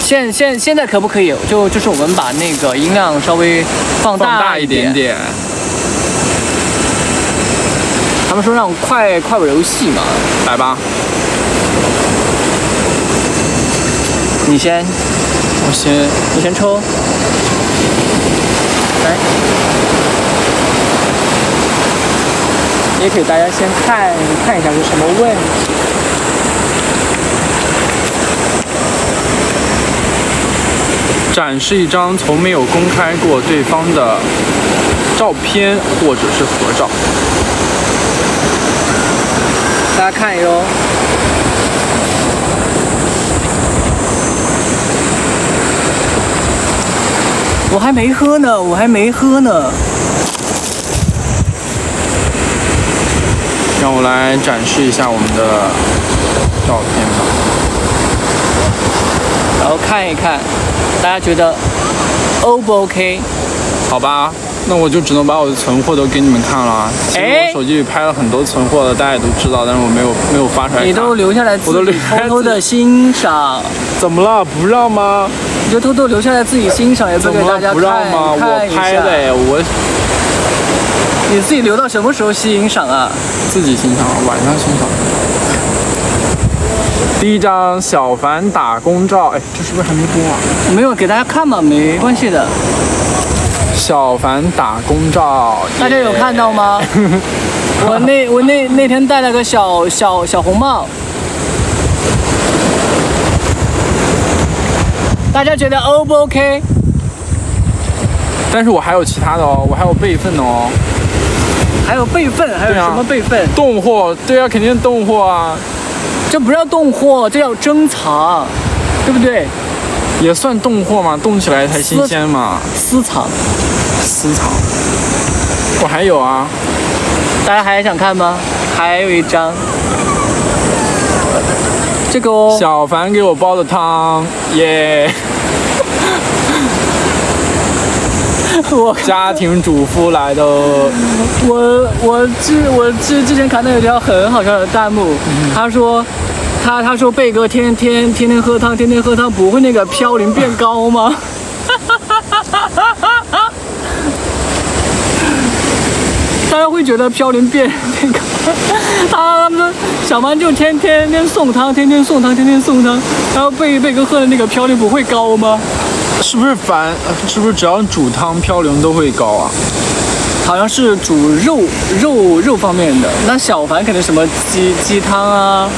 现在可不可以？就是我们把那个音量稍微放大一点点。他们说让快玩游戏嘛。来吧。你先。你先抽。来。也可以大家先看一下是什么问题。展示一张从没有公开过对方的照片或者是合照。大家看哟。我还没喝呢。让我来展示一下我们的照片吧，然后看一看，大家觉得 O 不 OK？ 好吧，那我就只能把我的存货都给你们看了。其实我手机里拍了很多存货的，大家也都知道，但是我没有发出来。你都留下来，我都偷偷的欣赏。怎么了？不让吗？你就偷偷留下来自己欣赏，也不给大家看。不让吗？我拍的哎，你自己留到什么时候欣赏啊？自己欣赏，晚上欣赏。第一张小凡打工照，哎，这是不是还没播啊？没有，给大家看嘛，没关系的。小凡打工照，大家有看到吗？我那天戴了个小红帽。大家觉得 O 不 OK？ 但是我还有其他的哦，我还有备份的哦。还有备份？还有什么备份？冻货，对啊，肯定冻货啊。这不叫冻货，这叫珍藏，对不对？也算冻货嘛，冻起来才新鲜嘛。私藏。我还有啊。大家还想看吗？还有一张。这个哦。小凡给我煲的汤，耶。我家庭主妇来的。我之前看到有条很好笑的弹幕，他说贝哥天天喝汤，不会那个嘌呤变高吗？大家会觉得嘌呤变高？他们说小凡就天天送汤，然后贝哥喝的那个嘌呤不会高吗？是不是只要煮汤嘌呤都会高啊？好像是煮肉方面的，那小凡肯定什么鸡汤啊、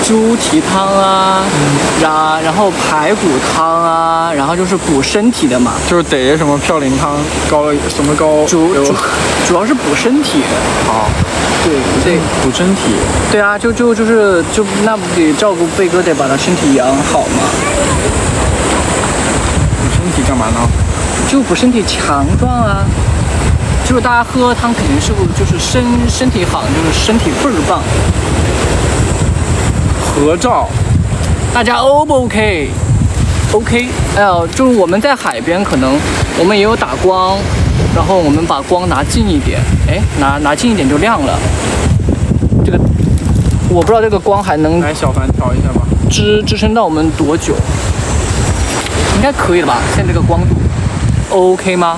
猪蹄汤啊，然后排骨汤啊，然后就是补身体的嘛，就是得什么嘌呤汤高了什么高？主要是补身体。好，对，补身体。对啊，就是那不得照顾贝哥，得把他身体养好嘛。补身体干嘛呢？就补身体强壮啊。就是大家喝汤肯定是就是身体好，就是身体倍儿棒。合照，大家 O 不 OK？OK， 哎呦，就是我们在海边，可能我们也有打光，然后我们把光拿近一点，哎，拿近一点就亮了。这个我不知道这个光还能来小凡调一下吧，支撑到我们多久？应该可以了吧？现在这个光度 OK 吗？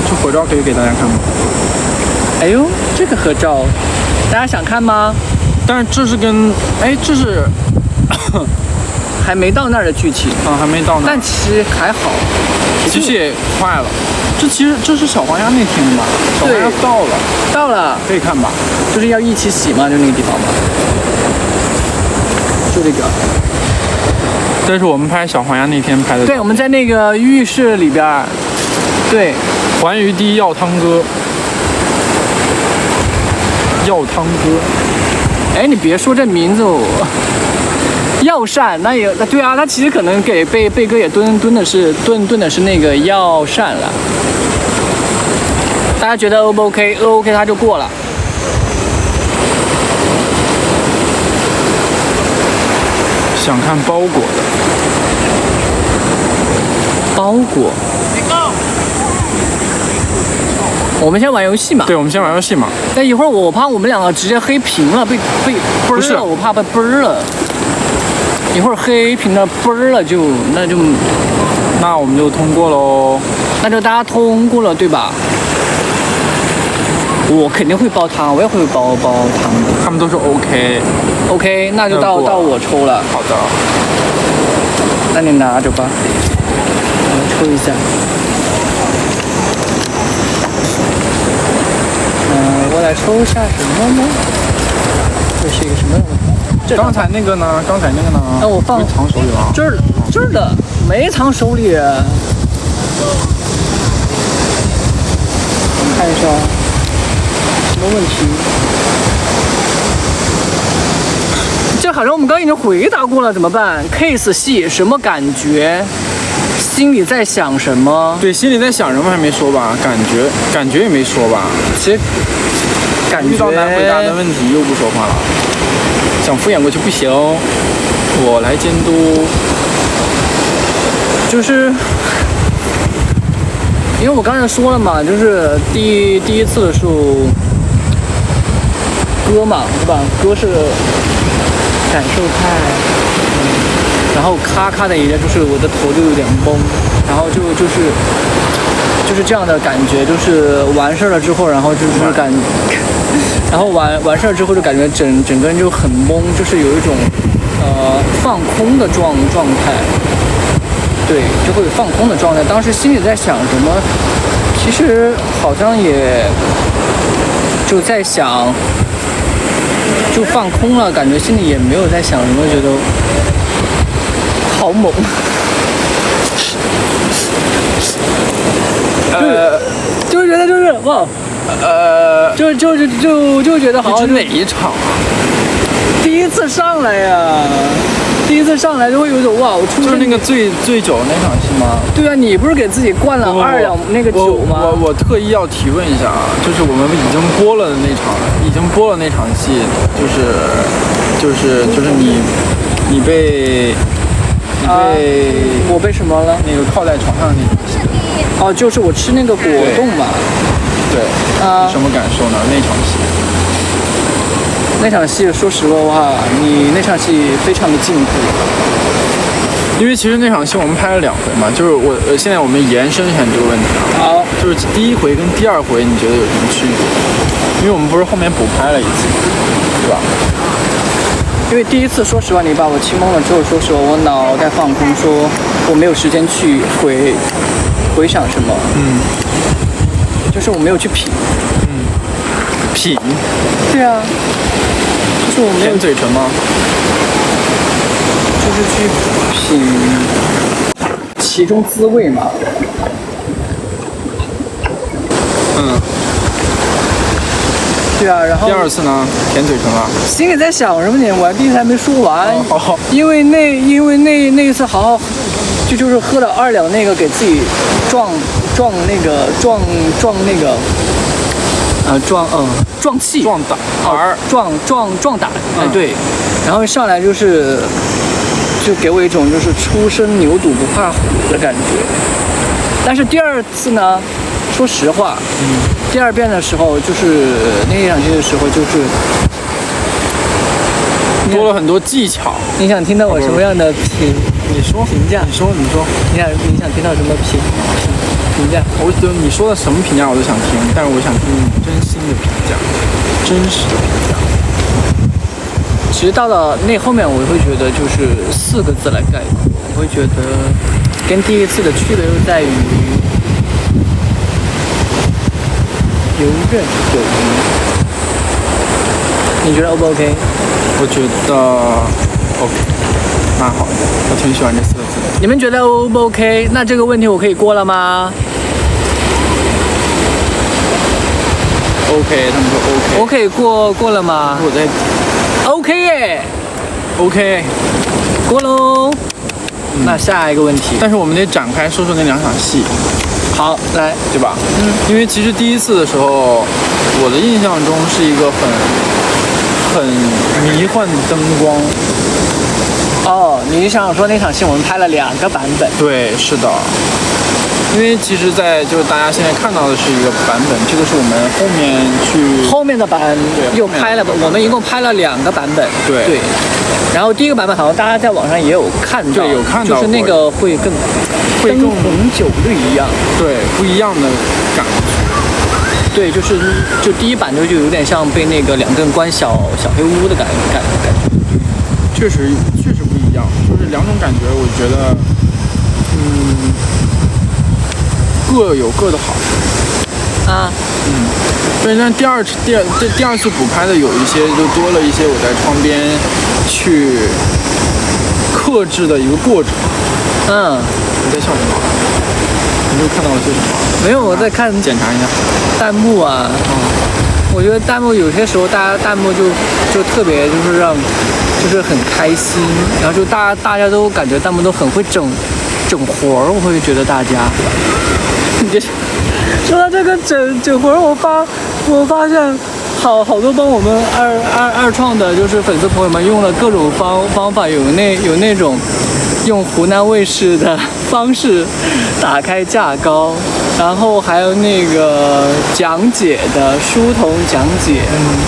这合照可以给大家看吗？哎呦，这个合照，大家想看吗？但是这是这是还没到那儿的剧情啊，还没到那儿。但其实还好，其实也快了。这是小黄鸭那天吧？小黄鸭到了，可以看吧？就是要一起洗嘛，就那个地方嘛，就这个。这是我们拍小黄鸭那天拍的。对，我们在那个浴室里边。对，环鱼第一药汤哥。药汤哥。哎，你别说这名字哦。药膳，那对啊，他其实可能给贝哥也炖的是那个药膳了。大家觉得 O 不 OK？OK 他就过了。想看包裹的。包裹。我们先玩游戏嘛。对，我们先玩游戏嘛。但一会儿我怕我们两个直接黑屏了，被崩了，我怕被崩了。一会儿黑屏了崩了那我们就通过喽。那就大家通过了，对吧？我肯定会煲汤，我也会煲汤的。他们都是 OK， 那就到我抽了。好的。那你拿着吧，我抽一下。我来抽一下什么呢？这是一个什么？刚才那个呢？那我放藏手里了。这儿的没藏手里。看一下，什么问题？这好像我们刚刚已经回答过了，怎么办 ？case 戏什么感觉？心里在想什么？对，心里在想什么还没说吧？感觉也没说吧？其实感觉遇到难回答的问题又不说话了，想敷衍过去不行，我来监督。就是因为我刚才说了嘛，就是第一次的时候，歌嘛，对吧？歌是感受派，然后咔咔的一下，就是我的头就有点懵，然后就是这样的感觉，就是完事了之后，然后就是然后完事之后就感觉整个人就很懵，就是有一种放空的状态。对，就会有放空的状态。当时心里在想什么，其实好像也就在想，就放空了，感觉心里也没有在想什么，觉得好猛。就觉得就是哇，就觉得好像哪一场啊？第一次上来呀。第一次上来就会有一种哇，我出就是那个醉酒那场戏吗？对啊，你不是给自己灌了2两那个酒吗？我特意要提问一下啊，就是我们已经播了那场戏，就是你被我被什么了？那个靠在床上的那场戏。哦，就是我吃那个果冻嘛。对。你什么感受呢？那场戏，说实话，你那场戏非常的进步。因为其实那场戏我们拍了2回嘛，就是现在我们延伸一下这个问题啊。好。就是第1回跟第2回，你觉得有什么区别？因为我们不是后面补拍了一次，对吧？因为第一次，说实话，你把我气懵了之后，说实话，我脑袋放空，说我没有时间去回想什么，就是我没有去品，品，对啊，就是我没有舔嘴唇吗？就是去品其中滋味嘛。对啊，然后第二次呢，舔嘴唇了。心里在想什么呢？我第一次还没说完，好，因为那一次好好，就是喝了2两那个给自己壮气，壮胆儿，壮胆，哎对，然后一上来就给我一种就是初生牛犊不怕虎的感觉，但是第二次呢，说实话，第二遍的时候就是那一场戏的时候就是多了很多技巧。你想听到我什么样的评价？你说，你想听到什么评价？我觉得你说的什么评价我都想听，但是我想听你真心的评价，真实的评价。其实到了那后面，我会觉得就是4个字来概括，我会觉得跟第一次的区别就在于游刃有余。你觉得 O 不 OK？ 我觉得 OK， 蛮好的，我挺喜欢这4个字的。你们觉得 O 不 OK？ 那这个问题我可以过了吗 ？OK， 他们说 OK。我可以过了吗？我在 OK 耶 OK， 过喽。那下一个问题，但是我们得展开说说那2场戏。好，来，对吧？因为其实第一次的时候，我的印象中是一个很迷幻灯光。哦，你想说那场戏我们拍了2个版本？对，是的。因为其实就是大家现在看到的是一个版本，这个是我们后面的版又拍了，我们一共拍了2个版本。对。然后第一个版本好像大家在网上也有看到，对，有看到，就是那个会更灯红酒绿一样，对，不一样的感觉。对，就第一版就有点像被那个2个人关小黑屋的感觉。确实不一样，就是2种感觉，我觉得，各有各的好。对，但第二次补拍的有一些就多了一些我在窗边去克制的一个过程。你在笑什么？你又看到了些什么？没有，我在看检查一下弹幕啊。我觉得弹幕有些时候大家弹幕就特别就是很开心，然后就大家都感觉弹幕都很会整活儿，我会觉得大家。说到这个整活儿，我发现好多帮我们二创的，就是粉丝朋友们用了各种方法，有那种用湖南卫视的方式打开架高，然后还有那个讲解的书童讲解，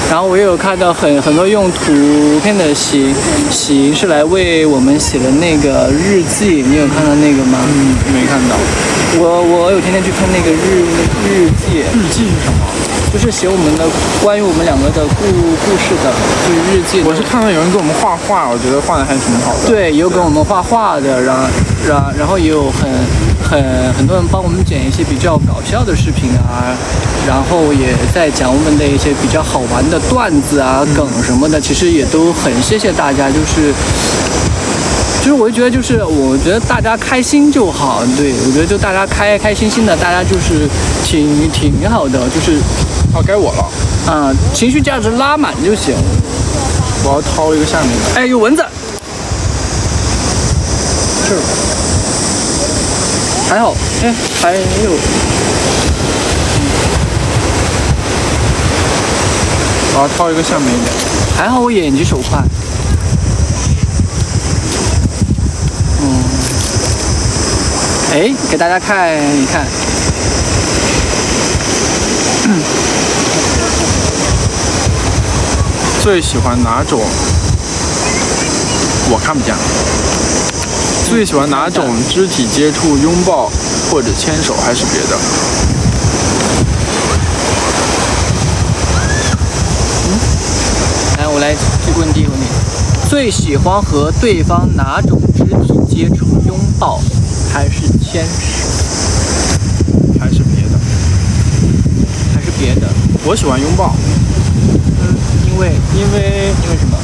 然后我也有看到很多用图片的形式来为我们写的那个日记，你有看到那个吗？没看到。我有天天去看那个日记。日记是什么？就是写我们的关于我们2个的故事的，就是日记。我是看到有人给我们画画，我觉得画的还挺好的。对，也有给我们画画的，然后也有很多人帮我们剪一些比较搞笑的视频啊，然后也在讲我们的一些比较好玩的段子啊、梗什么的，其实也都很谢谢大家，就是我觉得大家开心就好，对，我觉得就大家开心心的，大家就是挺好的，就是该我了情绪价值拉满就行。我要掏一个下面的。哎，有蚊子，这儿还好，还有，我要掏一个下面一点。还好我眼疾手快。给大家看一看。最喜欢哪种？我看不见了。最喜欢哪种肢体接触？拥抱或者牵手，还是别的？来，我来问第一个问题。最喜欢和对方哪种肢体接触？拥抱还是牵手？还是别的？还是别的？我喜欢拥抱。因为什么？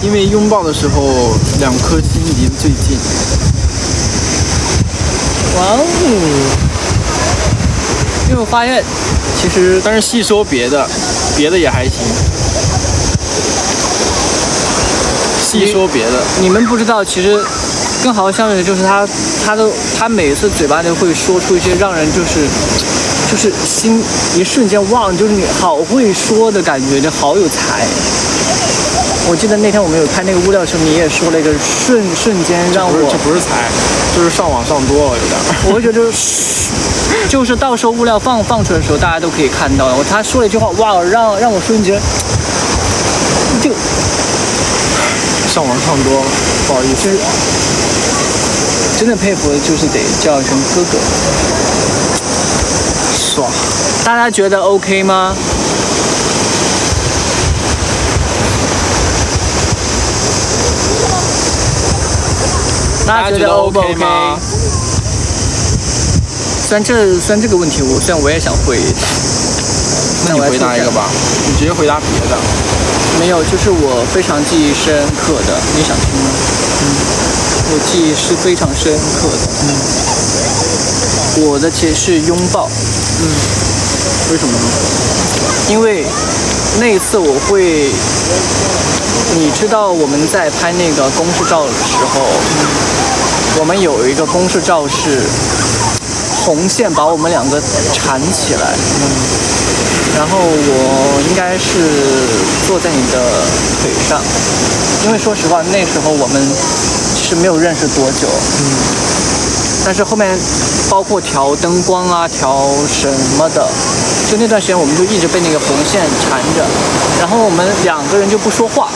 因为拥抱的时候，两颗心离得最近。哇哦！因为我发现，其实但是细说别的也还行。细说别的，你们不知道，其实更好相处的就是他每次嘴巴都会说出一些让人就是心一瞬间忘，就是你好会说的感觉，就好有才。我记得那天我们有拍那个物料的时候，你也说了一个瞬间让我这不是才，就是上网上多了有点。我会觉得就是到时候物料放出来的时候，大家都可以看到。他说了一句话，哇，让我瞬间就上网上多了，不好意思。真的佩服，就是得叫一声哥哥。爽。大家觉得 OK 吗？大家觉得 OK 吗？虽然这个问题虽然我也想回答，那你回答一个吧，你直接回答别的。没有，就是我非常记忆深刻的，你想听吗？我记忆是非常深刻的。我的其实是拥抱。为什么呢？因为那一次你知道我们在拍那个公式照的时候，我们有一个公式照是红线把我们两个缠起来，然后我应该是坐在你的腿上，因为说实话那时候我们其实没有认识多久，但是后面包括调灯光啊调什么的，就那段时间我们就一直被那个红线缠着，然后我们两个人就不说话，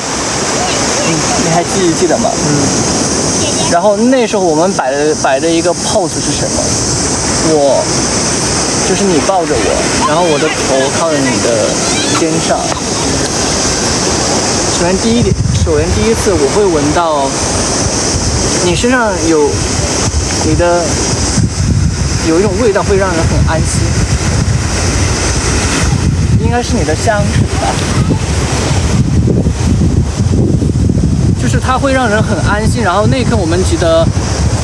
你还记得吗？然后那时候我们摆的一个 pose 是什么？就是你抱着我，然后我的头靠在你的肩上。首先第一次我会闻到你身上有一种味道，会让人很安心，应该是你的香水吧。就是它会让人很安心，然后那一刻我们记得，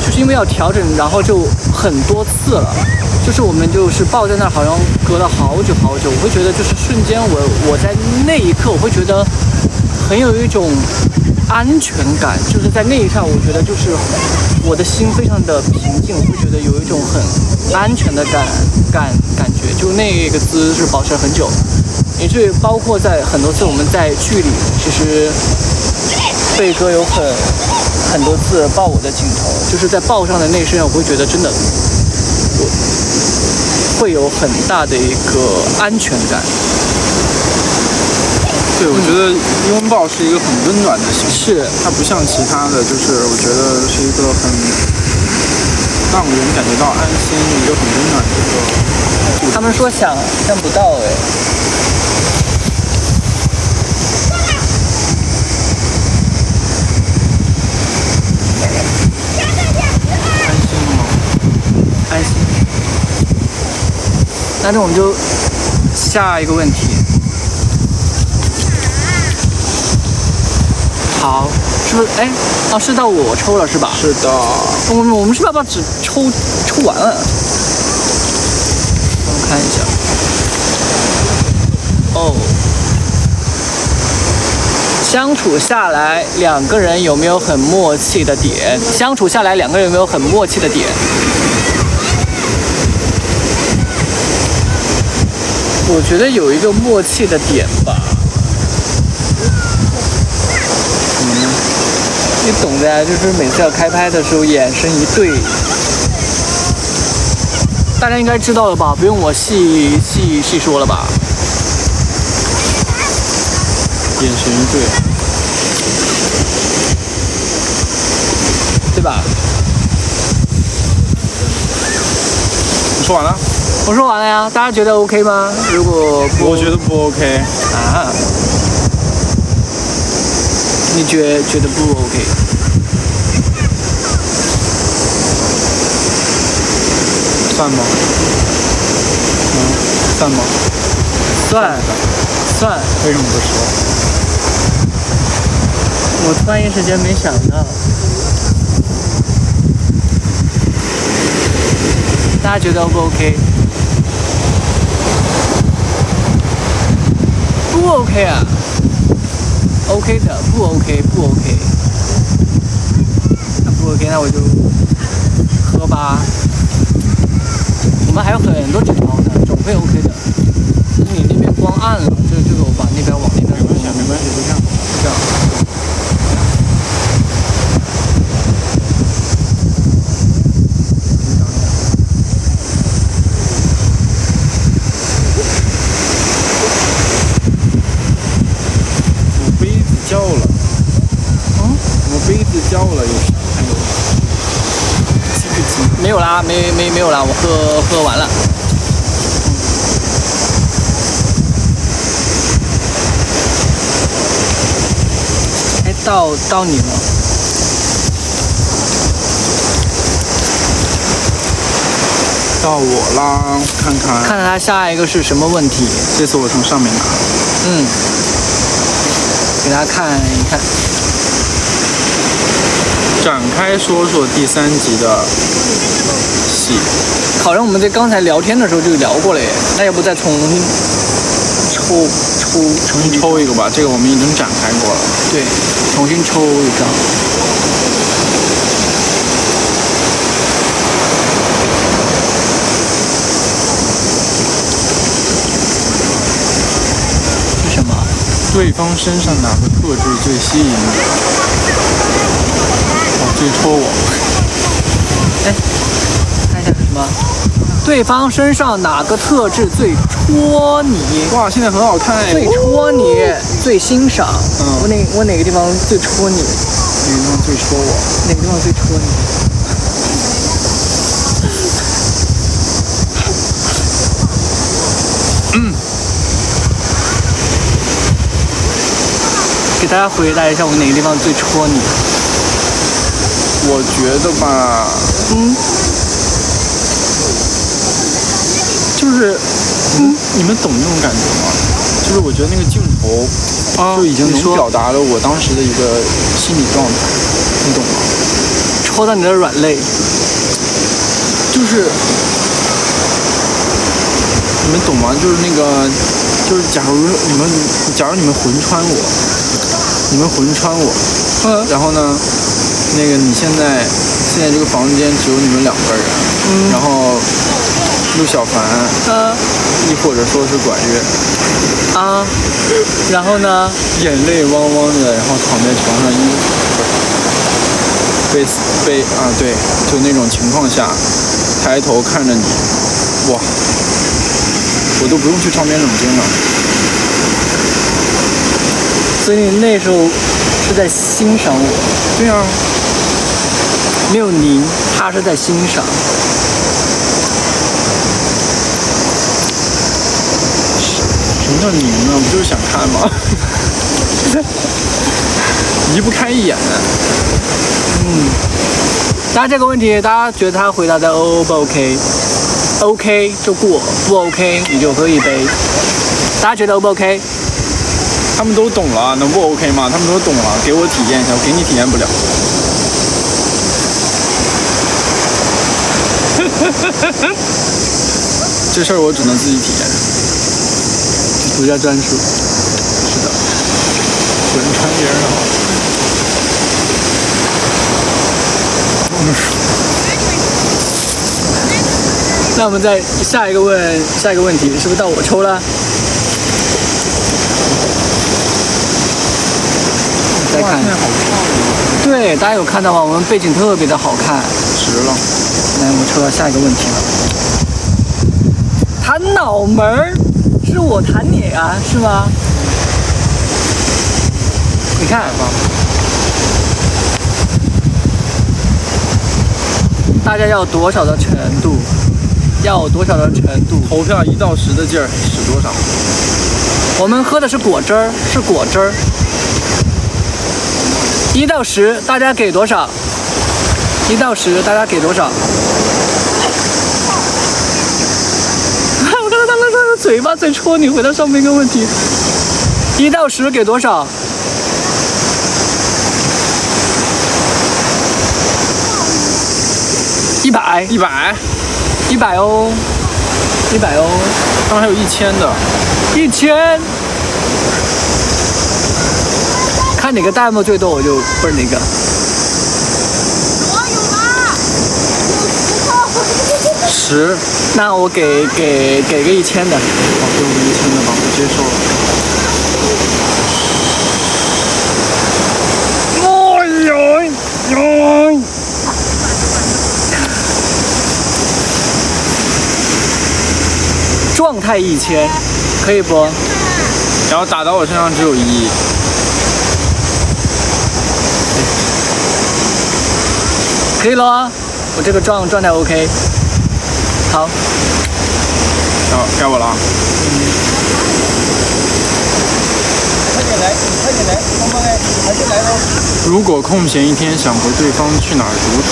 就是因为要调整，然后就很多次了，就是我们就是抱在那儿，好像隔了好久好久，我会觉得就是瞬间我在那一刻我会觉得很有一种安全感，就是在那一刹，我觉得就是我的心非常的平静，我会觉得有一种很安全的感觉，就那个姿势保持了很久，以至于包括在很多次我们在剧里，其实贝哥有很多次抱我的镜头，就是在抱上的那一瞬间，我会觉得真的我会有很大的一个安全感。对，我觉得拥抱是一个很温暖的形式，是它不像其他的，就是我觉得是一个很让人感觉到安心，一个很温暖的一个。他们说想不到哎。安心。那我们就下一个问题。好，是不是？哎，是到我抽了是吧？是的。我们是不是要把纸抽完了？我们看一下。哦，相处下来两个人有没有很默契的点？相处下来两个人有没有很默契的点？我觉得有一个默契的点吧。你懂的呀，就是每次要开拍的时候，眼神一对，大家应该知道了吧？不用我细说了吧？眼神一对，对吧？你说完了？我说完了呀，大家觉得 OK 吗？如果不，我觉得不 OK 啊。你觉得不 OK？算吗？算吗？算。为什么不说？我突然一时间没想到。大家觉得 O 不 OK？ 不 OK 啊 ？OK 的，不 OK， 不 OK。那不 OK， 那我就喝吧。我们还有很多纸条呢，总会 OK 的。你那边光暗了，这个我把那边往那边。没关系，就这样。我杯子叫了。我杯子叫了，还有。没有啦，没有啦，我喝完了。哎，到你了。到我啦，看看他下一个是什么问题？这次我从上面拿。给大家看一看。展开说说第3集的戏。好像我们在刚才聊天的时候就聊过了耶，那要不再重新抽一个吧？这个我们已经展开过了。对，重新抽一张。是什么？对方身上哪个特质最吸引你？最戳我。哎，看一下是什么？对方身上哪个特质最戳你？哇，现在很好看哎！最戳你，最欣赏。我哪个地方最戳你？哪个地方最戳我？哪个地方最戳你？给大家回答一下，我哪个地方最戳你？我觉得吧，就是，你们懂那种感觉吗？就是我觉得那个镜头就已经能表达了我当时的一个心理状态，你懂吗？戳到你的软肋，就是你们懂吗？就是那个，就是假如你们魂穿我，然后呢？那个你现在这个房间只有你们2个人，然后陆小凡，亦或者说是管乐，然后呢，眼泪汪汪的，然后躺在床上对，就那种情况下，抬头看着你，哇，我都不用去床边冷静了。所以你那时候是在欣赏我。对啊。没有您，他是在欣赏。什么叫您呢？不就是想看吗？移不开眼。大家这个问题，大家觉得他回答的 O 不 OK？OK 就过，不 OK 你就喝一杯。大家觉得 O 不 OK？他们都懂了，能不 OK 吗？他们都懂了，给我体验一下，我给你体验不了。这事儿我只能自己体验，独家专属。是的，魂穿别人好。那我们再下一个问题，是不是到我抽了？再看。对，大家有看到吗？我们背景特别的好看。值了。来，我抽到下一个问题了。弹脑门儿，是我弹你啊，是吗？你看吧，大家要多少的程度？要有多少的程度？投票1到10的劲儿使多少？我们喝的是果汁儿，是果汁儿。1到10，大家给多少？1到10，大家给多少？我看到他的嘴巴在戳你，回答上面一个问题。1到10给多少？100 100哦，100哦，他们还有1000的，1000。看哪个弹幕最多，我就不是哪个。10，那我给个1000的。好，给我个1000的吧，我接受了。哎呦！状态1000，可以不？然后打到我身上只有1。可以了，我这个状态 OK。好，该我了啊。快点来，帮忙哎，还是来喽。如果空闲一天，想和对方去哪儿独处？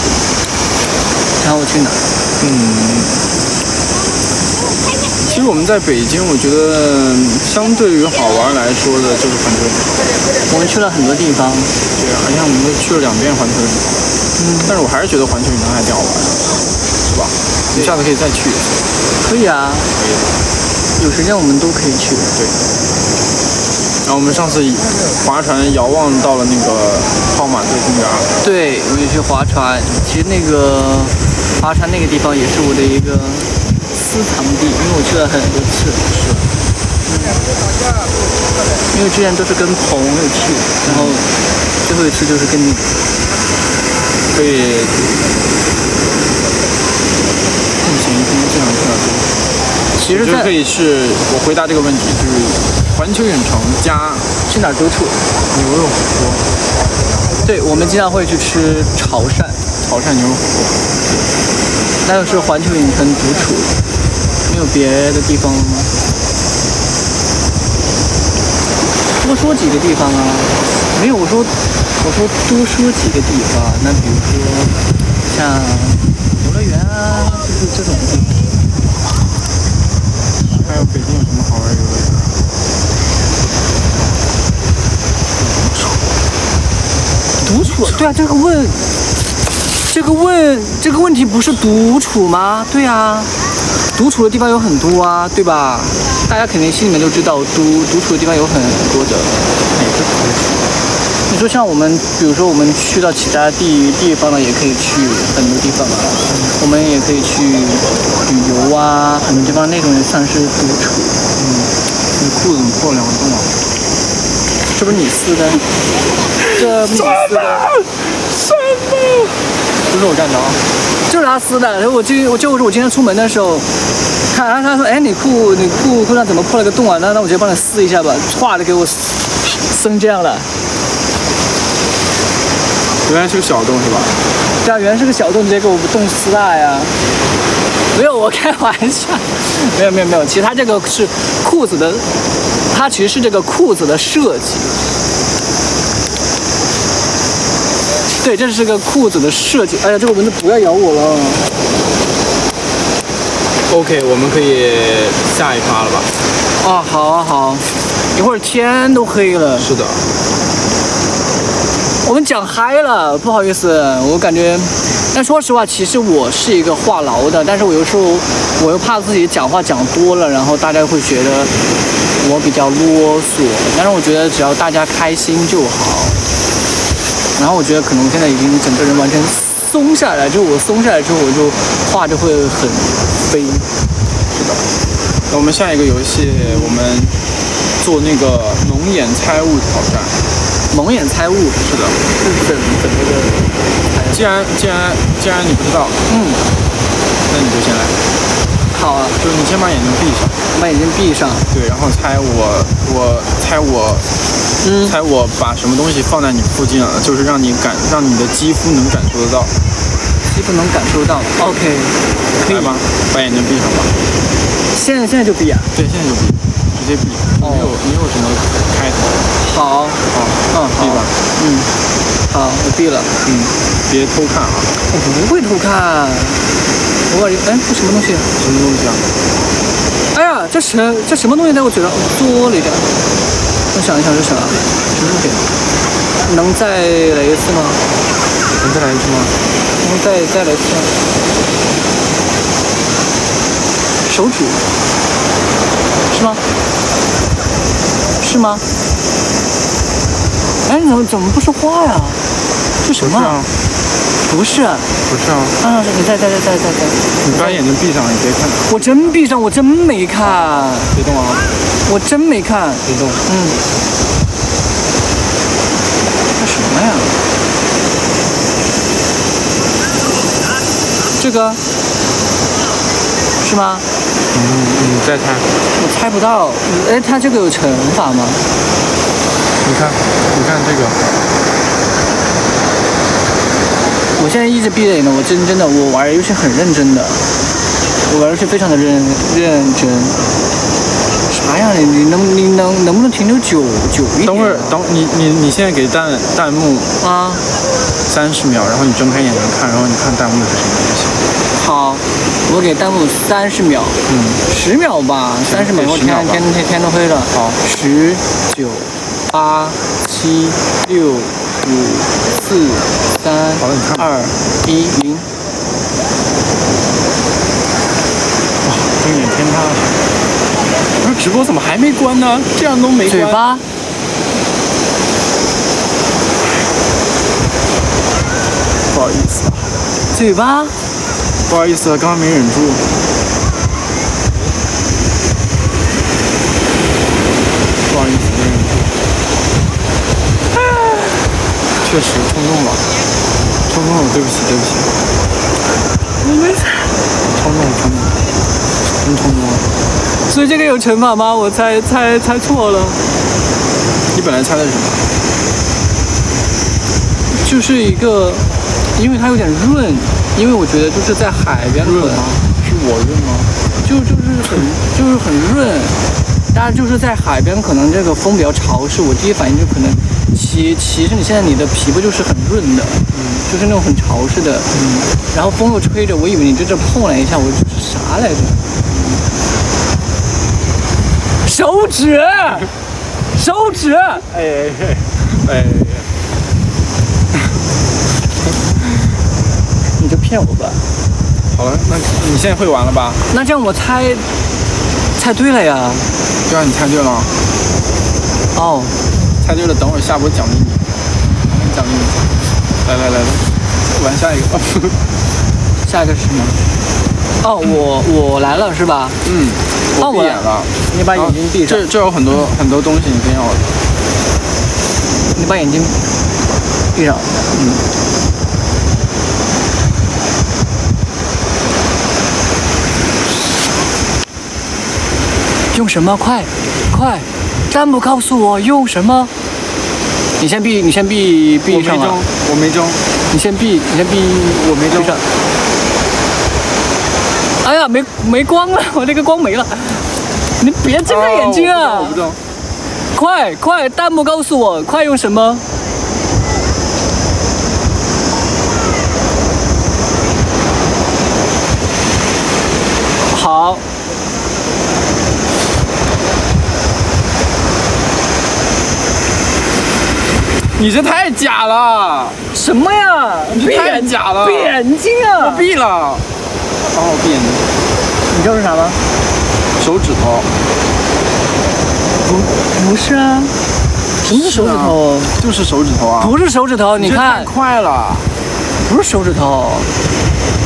然后我去哪？其实我们在北京，我觉得相对于好玩来说的，就是环球影城。我们去了很多地方。对啊，而且我们都去了2遍环球影城。但是我还是觉得环球影城还挺好玩的，是吧？你下次可以再去一次。可以啊，可以的。有时间我们都可以去。对。然后我们上次划船遥望到了那个泡马特公园。对，我也去划船。其实那个划船那个地方也是我的一个私藏地，因为我去了很多次。是。因为之前都是跟朋友去，然后最后一次就是跟你。可以空闲一天这样去哪儿独处？其实可以是我回答这个问题，就是环球影城加去哪儿独处？牛肉火锅。对，我们经常会去吃潮汕牛肉火锅。那就是环球影城独处，没有别的地方了吗？多说几个地方啊？没有，我说多说几个地方。那比如说像游乐园啊，就是这种地方。还有北京有什么好玩游乐园？独处？对啊，这个问题不是独处吗？对啊，独处的地方有很多啊，对吧？大家肯定心里面都知道，独处的地方有很多的。哪个独处？你说像我们，比如说我们去到其他地方呢，也可以去很多地方啊。我们也可以去旅游啊，很多地方那种也算是独处。你裤子怎么破了2个洞啊？这不是你撕的？这不是你撕的？什么？不是我干的啊！就是他撕的。然后我今天出门的时候，他说，哎，你裤上怎么破了个洞啊？那我直接帮你撕一下吧，歘的给我生这样了。原来是个小洞是吧？对啊，原来是个小洞，直接给我洞撕大呀！没有，我开玩笑。没有，其实它这个是裤子的，它其实是这个裤子的设计。对，这是个裤子的设计。哎呀，这个蚊子不要咬我了。OK， 我们可以下一趴了吧？啊，好，一会儿天都黑了。是的。我们讲嗨了，不好意思，我感觉，但说实话，其实我是一个话痨的，但是我有时候我又怕自己讲话讲多了，然后大家会觉得我比较啰嗦，但是我觉得只要大家开心就好。然后我觉得可能现在已经整个人完全松下来，就我松下来之后，我就话就会很飞。是的。那我们下一个游戏，我们做那个蒙眼猜物挑战。蒙眼猜物，是的，是怎么个？既然你不知道，那你就先来。好啊，就是你先把眼睛闭上，把眼睛闭上，对，然后猜我把什么东西放在你附近了，就是让你的肌肤能感受得到。肌肤能感受到 ，OK， 可以吗？把眼睛闭上吧。现在就闭啊？对，现在就闭，直接闭。你有什么开头？好，闭吧。好，我闭了。别偷看啊！我不会偷看。我哎，这什么东西？什么东西啊？哎呀，这什么东西在我嘴上嘬了一点？我想一想是什么？什么东西？能再来一次吗？能再来一次吗？能再来一次吗？手指是吗？是吗？哎，你怎么不说话呀？这什么？不是啊。不是啊。啊，你再。你把眼睛闭上，你别看。我真闭上，我真没看。别动啊！我真没看。别动。这什么呀？这个是吗？你再猜。我猜不到。哎，它这个有乘法吗？你看这个。我现在一直闭着眼呢，我真的，我玩游戏很认真的，我玩游戏非常的认真。啥呀？你能不能停留久一点？等会儿，你现在给弹幕啊30秒，然后你睁开眼睛看，然后你看弹幕是什么东西。好，我给弹幕30秒，10秒吧，30秒后天都黑了。好，10、9、8、7、6、5、4、3、2、1、0。哇，睁眼天塌了！我说直播怎么还没关呢？这样都没关。嘴巴。不好意思啊。嘴巴。不好意思，刚刚没忍住。不好意思，没忍住。确实冲动了，对不起。我没猜。冲动，真冲动了。所以这个有乘法吗？我猜错了。你本来猜的是什么？就是一个，因为它有点润，因为我觉得就是在海边润吗？是我润吗？就是很润。大家就是在海边，可能这个风比较潮湿，我第一反应就可能其实你现在你的皮肤就是很润的，就是那种很潮湿的，然后风又吹着，我以为你就这碰了一下，我就是啥来着？手指，哎，你就骗我吧。好了，那你现在会玩了吧？那这样我猜对了呀。对啊，你猜对了。哦，猜对了，等会儿下播奖励你。奖励你。来，玩下一个。下一个是什么？哦，我来了是吧？我闭眼了。你把眼睛闭上。这有很多东西，你先要。你把眼睛闭上。用什么？快！弹幕告诉我用什么？你先闭上了。我没睁。你先闭，我没睁。哎呀，没光了，我这个光没了。你别睁开眼睛啊！我不睁。快！弹幕告诉我，快用什么？好。你这太假了！什么呀？你这太假了！闭眼睛啊！我闭了。我闭眼睛。你知道是啥吗？手指头。不是啊。什么是手指头？就是手指头啊。不是手指头，你看。太快了。不是手指头。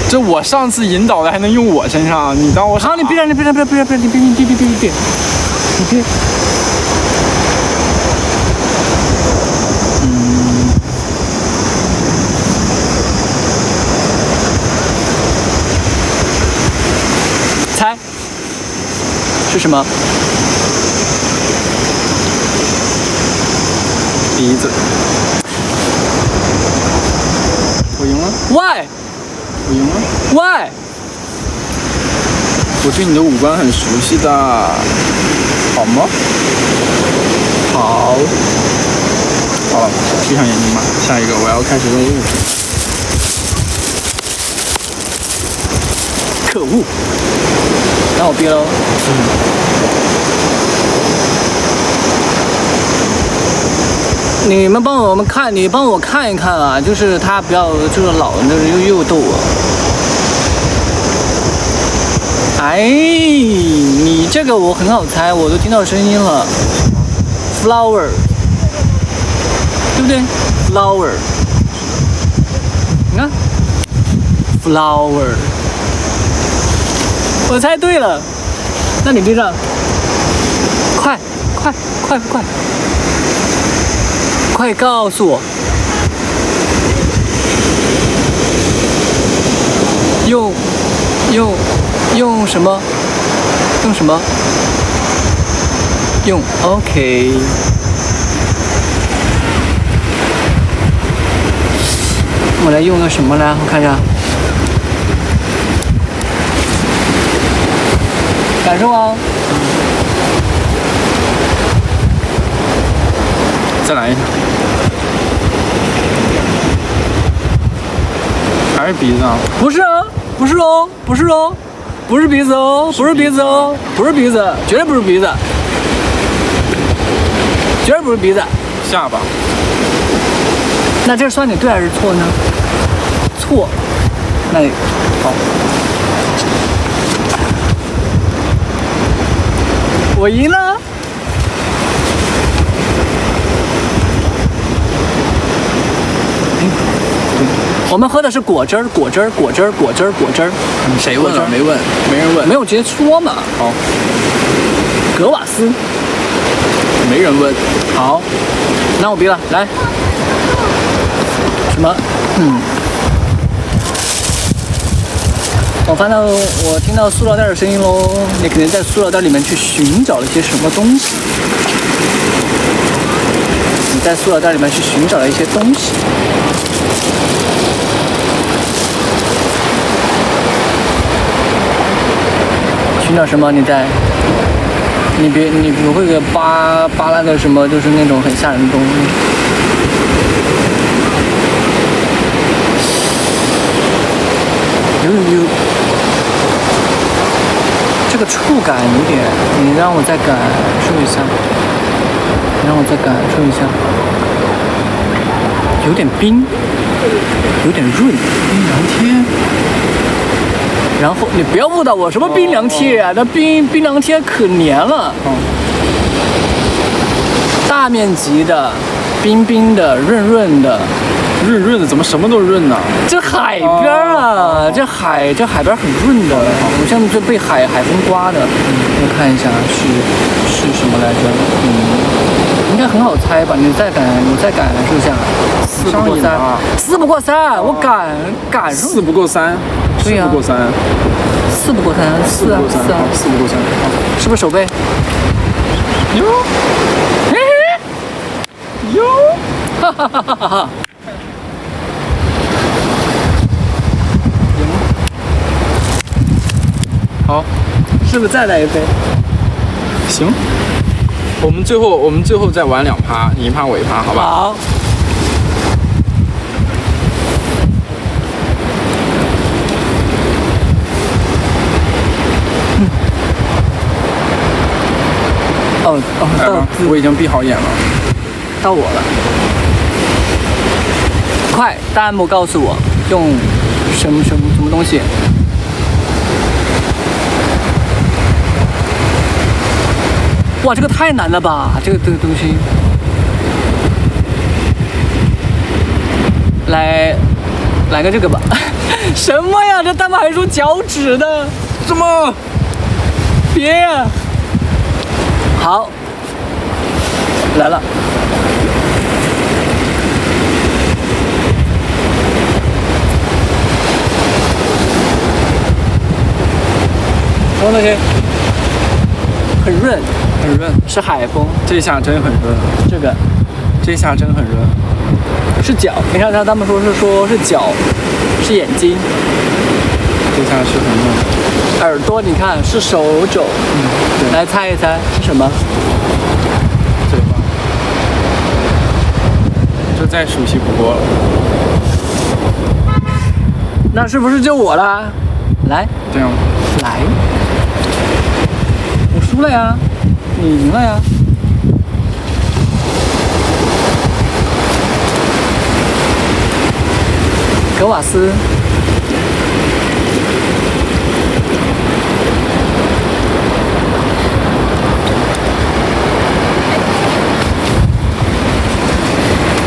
这我上次引导的还能用我身上？你当我傻？好，你闭上，你闭。猜是什么？鼻子。我赢了。Why？ 我赢了。Why？ 我对你的五官很熟悉的，好吗？好了。闭上眼睛吧。下一个我要开始任务。可恶！那我憋喽。你帮我看一看啊，就是他不要就是老就是又逗我。哎，你这个我很好猜，我都听到声音了。Flower， 对不对 ？Flower， 你看 ，Flower， 我猜对了。那你闭上，快！快告诉我，用什么？用 OK。我来用个什么来？我看一下，感受啊。再来一下，还是鼻子啊？不是哦，不是鼻子哦，不是鼻子，绝对不是鼻子，绝对不是鼻子。下巴。那这算你对还是错呢？错。那你好，我赢了。我们喝的是果汁儿。谁问了？没问，没人问。没有直接说嘛。好，格瓦斯。没人问。好，那我闭了，来。什么？我听到塑料袋的声音喽，你肯定在塑料袋里面去寻找了一些什么东西。你在塑料袋里面去寻找了一些东西。寻找什么？你不会给扒拉个什么，就是那种很吓人的东西。有，这个触感有点，你让我再感受一下，有点冰，有点润，冰凉贴。然后你不要误导我，什么冰凉贴啊？那冰凉贴可黏了。大面积的，冰的，润的。润的怎么什么都润呢？这海边啊，这海边很润的，我像这被海风刮的。我看一下是什么来着？应该很好猜吧？你再感受一下。4不过3，我感受。4不过3，对呀。4不过3， 4不过3，4啊，4不过3，是不是手背？哟，哟，哈哈哈哈哈！好，是不是再来一杯？行，我们最后再玩2趴，你一趴我一趴，好吧？好。我已经闭好眼了。到我了，快，弹幕告诉我用什么东西？哇，这个太难了吧！这个东西，来个这个吧。什么呀？这弹幕还说脚趾的，什么？别呀！好，来了。什么东西？很润，是海风。这下真很润。这下真很润。是脚，你看他们说是脚，是眼睛。这下是很润。耳朵，你看是手肘。对。来猜一猜是什么？嘴巴。就再熟悉不过了。那是不是就我了？来，这样，来，我输了呀，你赢了呀。格瓦斯。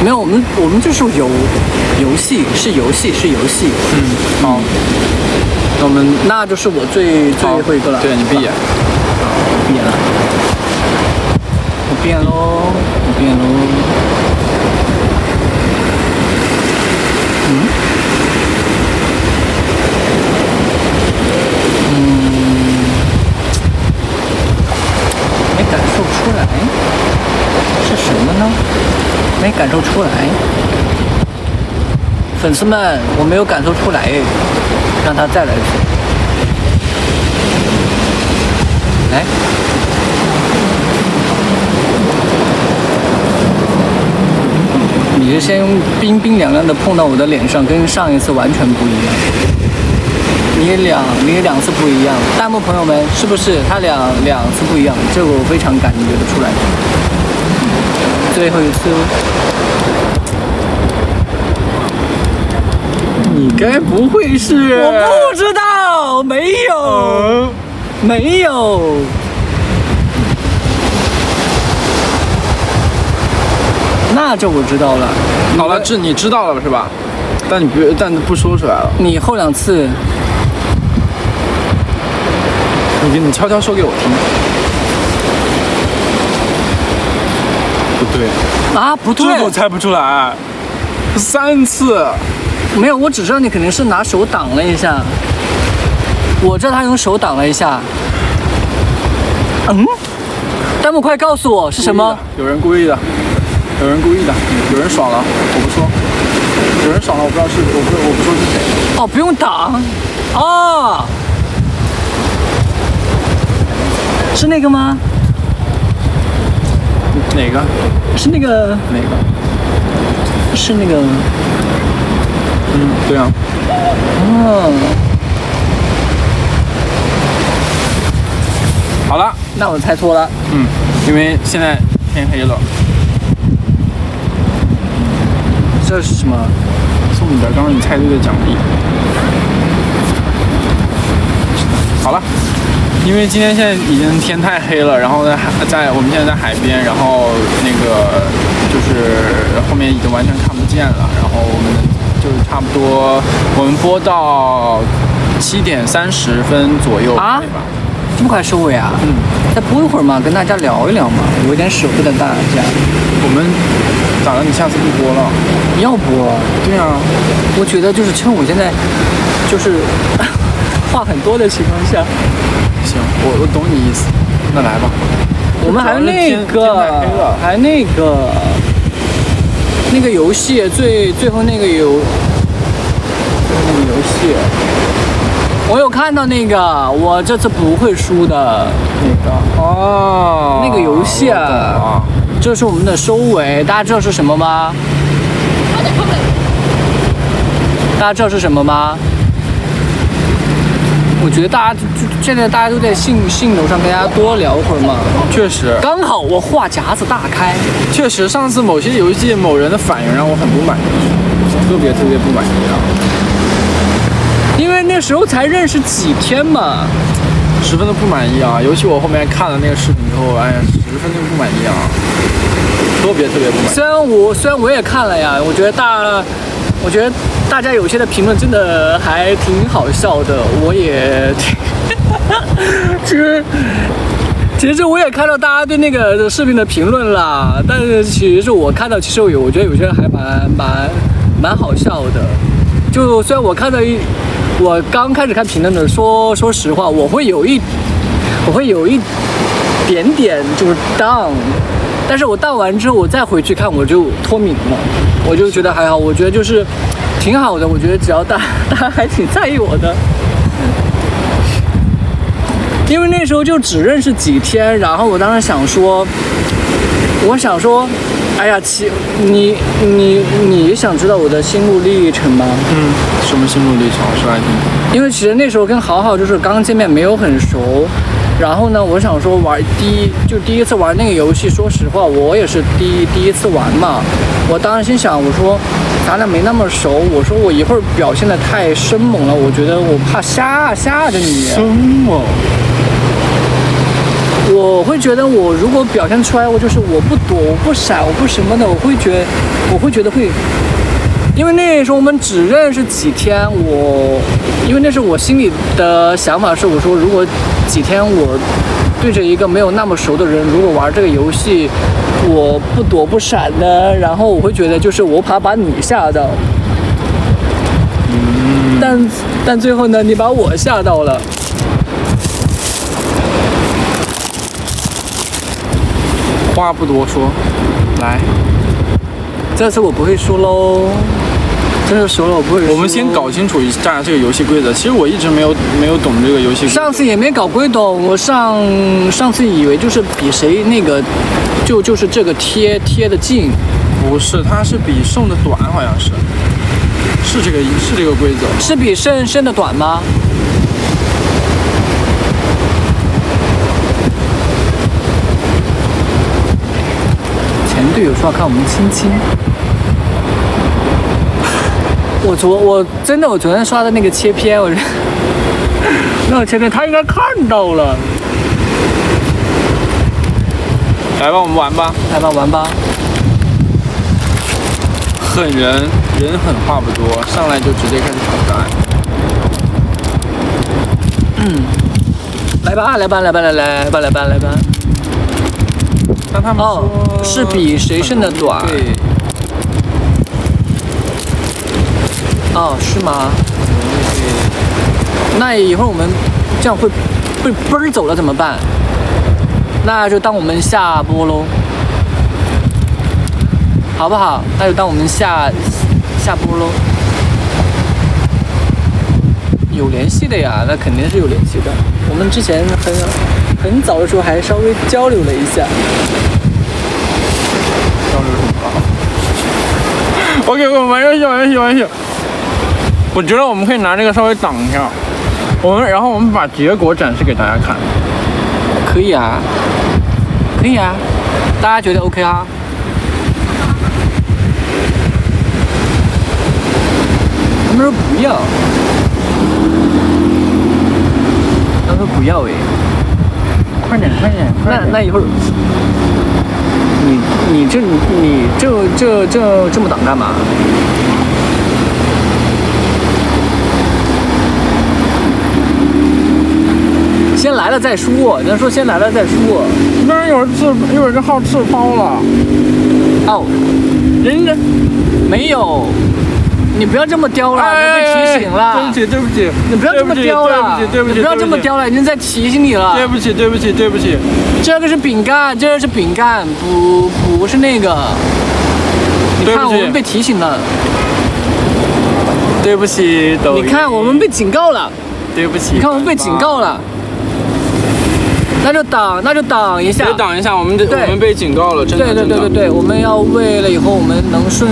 没有，我们就是游戏，是游戏。好，那就是我最后一个了。对，你闭眼。我闭眼了。我闭眼喽。没感受出来，是什么呢？没感受出来，粉丝们，我没有感受出来，让他再来一次。来，你是先用冰冰凉凉的碰到我的脸上，跟上一次完全不一样。你两次不一样，弹幕朋友们是不是他两次不一样？这个我非常感觉得出来。最后一次，你该不会是？我不知道，没有。那就我知道了。好了，这你知道了是吧？但不说出来了。你后两次，你悄悄说给我听。不对啊，不对，这我猜不出来。3次，没有，我只知道你肯定是拿手挡了一下。我知道他用手挡了一下。弹幕快告诉我是什么？有人故意的，有人爽了，我不说。有人爽了，我不知道是，我不说是谁。哦，不用挡。哦，是那个吗？哪个？是那个？哪个？是那个？对啊。好了，那我猜错了。因为现在天黑了。这是什么？送你的刚刚你猜对的奖励。好了，因为今天现在已经天太黑了，然后我们现在在海边，然后那个就是后面已经完全看不见了，然后我们就是差不多我们播到7点30分左右啊，对吧？这么快收尾啊？再播一会儿嘛，跟大家聊一聊嘛，有点舍不得大家。我们咋了？你下次不播了？要播？对啊，我觉得就是趁我现在就是话很多的情况下。行，我懂你意思，那来吧。我们还有那个游戏，最后那个游戏，我有看到那个，我这次不会输的那个哦，那个游戏啊，这是我们的收尾，大家知道是什么吗？大家知道是什么吗？我觉得现在大家都在兴头上，跟大家多聊会儿嘛。确实，刚好我话匣子大开。确实，上次某些游戏某人的反应让我很不满意，特别不满意啊。因为那时候才认识几天嘛，十分的不满意啊！尤其我后面看了那个视频之后，哎呀，十分的不满意啊，特别不满意。虽然我也看了呀，我觉得大家有些的评论真的还挺好笑的，我也其实我也看到大家对那个视频的评论啦，但是其实我看到，我觉得有些人还蛮好笑的。就虽然我刚开始看评论的，说实话，我会有一点点就是 down， 但是我 down 完之后，我再回去看，我就脱敏了，我就觉得还好，我觉得就是挺好的，我觉得只要大家还挺在意我的。因为那时候就只认识几天，然后我当时想说，哎呀，你想知道我的心路历程吗？什么心路历程？说来听听。因为其实那时候跟好好就是刚见面，没有很熟。然后呢，我想说玩第一次玩那个游戏，说实话，我也是第一次玩嘛。我当时心想，我说咱俩没那么熟，我说我一会儿表现得太生猛了，我觉得我怕吓着你。生猛。我会觉得我如果表现出来，我就是我不躲，我不闪，我不什么的，我会觉得会。因为那时候我们只认识几天，因为那时候我心里的想法是，我说如果几天我对着一个没有那么熟的人，如果玩这个游戏，我不躲不闪的，然后我会觉得就是我怕把你吓到。但最后呢，你把我吓到了。话不多说，来，这次我不会输喽。真是熟了，我不会输。我们先搞清楚一下这个游戏规则。其实我一直没有懂这个游戏规则。上次也没搞规懂，我上次以为就是比谁那个，就是这个贴的近。不是，它是比剩的短，好像是这个规则。是比剩的短吗？前队友说要看我们亲亲。我昨天刷的那个切片，那个切片他应该看到了。来吧，我们玩吧。来吧，玩吧。狠人狠话不多，上来就直接开始挑战。来吧。但他们说是比谁剩的短。对。是吗？那一会儿我们这样会被奔儿走了怎么办？那就当我们下播喽，好不好？那就当我们下播喽。有联系的呀，那肯定是有联系的。我们之前很早的时候还稍微交流了一下。交流什么？OK， 我玩游戏。我觉得我们可以拿这个稍微挡一下，然后我们把结果展示给大家看。可以啊，大家觉得 OK 啊？他们说不要，快点！那一会儿，你这么挡干嘛？先来了再说，人家说先来了再说。那有人号刺抛了。人家没有，你不要这么刁了，被提醒了。对不起，你不要这么刁了，对不起，你不要这么刁了，已经在提醒你了。对不起。这个是饼干，不是那个。你看我们被提醒了。对不起，你看我们被警告了。对不起，你看我们被警告了。那就挡一下。得挡一下，我们被警告了，真的。对，我们要为了以后我们能顺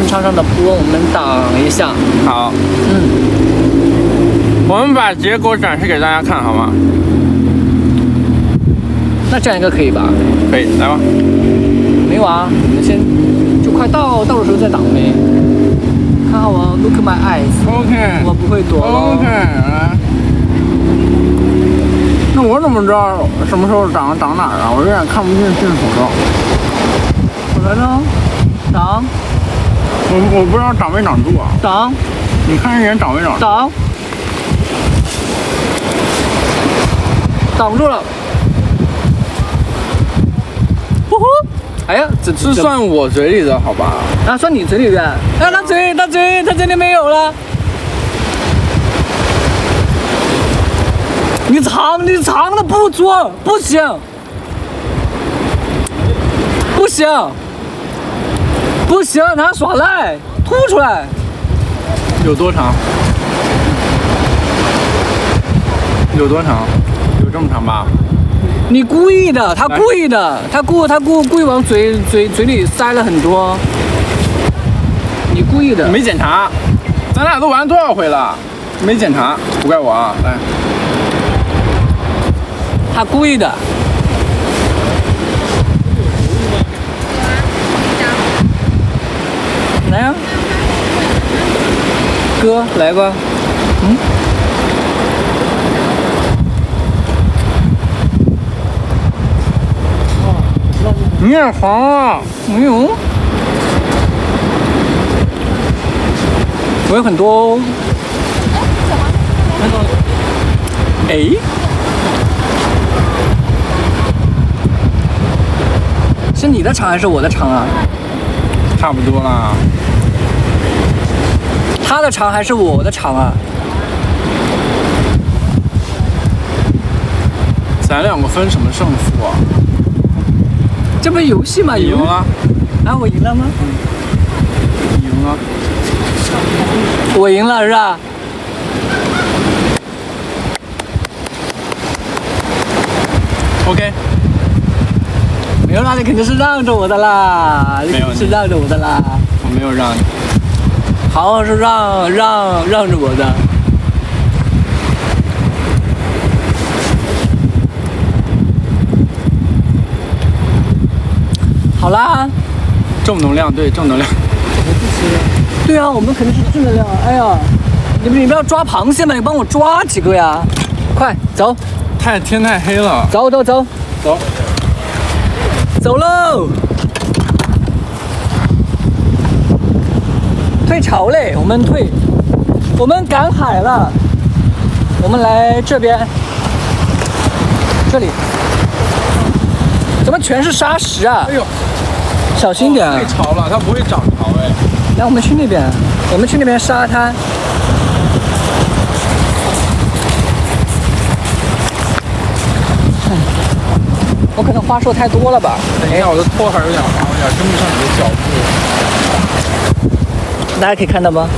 畅的播，我们挡一下。好。我们把结果展示给大家看，好吗？那这样应该可以吧？可以，来吧。没有啊，我们先就快到的时候再挡呗。看好我 ，Look my eyes。OK。我不会躲。OK， 来。那我怎么知道什么时候挡哪儿啊？我有点看不见镜头上。我来了，挡。我不知道挡没挡住啊。挡。你看一眼挡没挡住？挡。挡住了。呼呼。哎呀，这算我嘴里的好吧？啊，算你嘴里的。哎，他嘴里没有了。你藏的不装，不行，他耍赖，吐出来。有多长？有这么长吧？你故意的，他故意的，他故意往嘴里塞了很多，你故意的。没检查，咱俩都玩多少回了，没检查，不怪我啊。来，他故意的。来呀、哥，来吧。面黄啊，没有，我有很多哦。哎，是你的肠还是我的肠啊？差不多啦。他的肠还是我的肠啊？咱两个分什么胜负啊？这不是游戏吗？你赢了。啊，我赢了吗？你赢了。我赢了是吧？OK。没有啦，你肯定是让着我的啦，没有，是让着我的啦。我没有让你。好，是让着我的。好啦，正能量，对，正能量。对啊，我们肯定是正能量。哎呀，你不要抓螃蟹嘛，你帮我抓几个呀！快走，天太黑了。走。走喽！退潮嘞，我们赶海了。我们来这边，这里怎么全是沙石啊？哎呦，小心点。太潮了，它不会涨潮哎。来，我们去那边沙滩。我可能话说太多了吧？等一下，我的拖还有点滑，有点跟不上你的脚步。大家可以看到吗？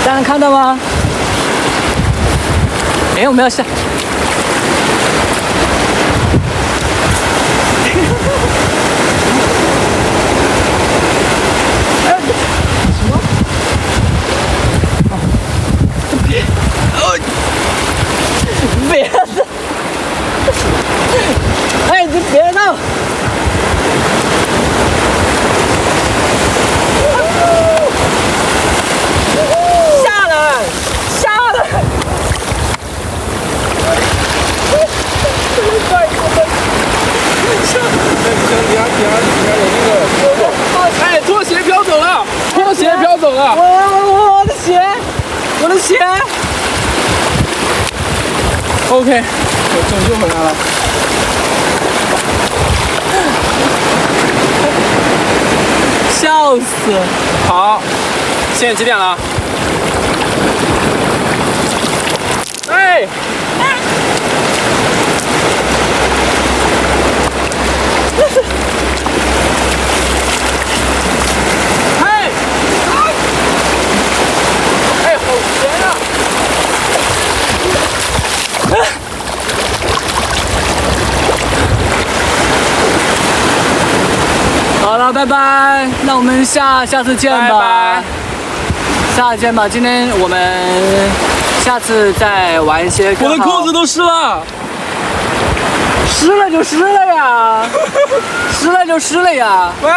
大家看到吗？哎，我们要下。别闹！哎，你别闹！下来！哎，拖鞋飘走了！拖鞋飘走了！我的鞋！ OK，我拯救回来了。笑死！好，现在几点了？哎！哎，好咸啊！好了，拜拜，那我们下次见吧。拜拜。下次见吧。今天我们下次再玩一些。我的裤子都湿了。湿了就湿了呀，湿了就湿了呀。喂。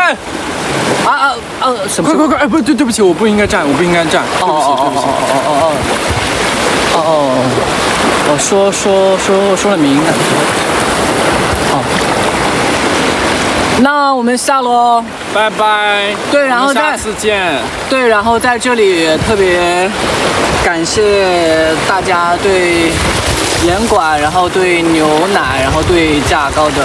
什么？快！哎，不对，对不起，我不应该站，对不起。我说了明的。那我们下喽，拜拜。对，然后下次见。对，然后在这里特别感谢大家对盐馆，然后对牛奶，然后对价高的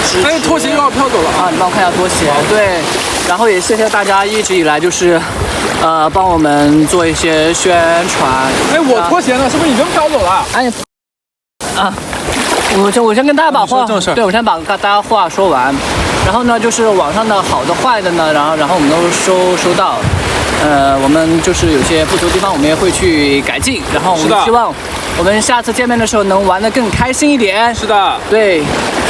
支持。哎，拖鞋又要飘走了啊！你帮我看一下拖鞋。对，然后也谢谢大家一直以来就是帮我们做一些宣传。哎，我拖鞋呢？是不是已经飘走了？哎，我先跟大家把话，对，我先把大家话说完。然后呢，就是网上的好的坏的呢，然后我们都收到。我们就是有些不足的地方，我们也会去改进。然后我们希望我们下次见面的时候能玩得更开心一点。是的，对，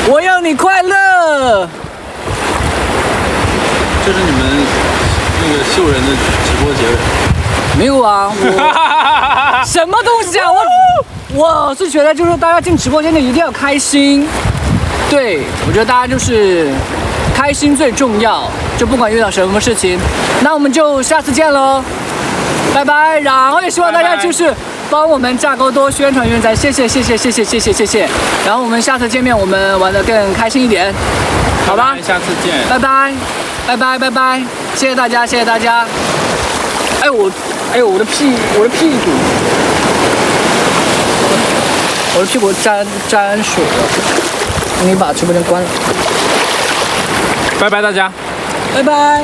我要你快乐。这是你们那个秀人的直播结尾。没有啊，我什么东西啊？我是觉得就是大家进直播间的一定要开心。对，我觉得大家就是开心最重要，就不管遇到什么事情，那我们就下次见喽，拜拜。然后也希望大家就是帮我们架构多宣传宣传，谢谢。然后我们下次见面，我们玩得更开心一点，好吧？下次见，拜拜，谢谢大家。哎，我的屁股，我的屁股沾水了。你把直播间关了。拜拜大家，拜拜。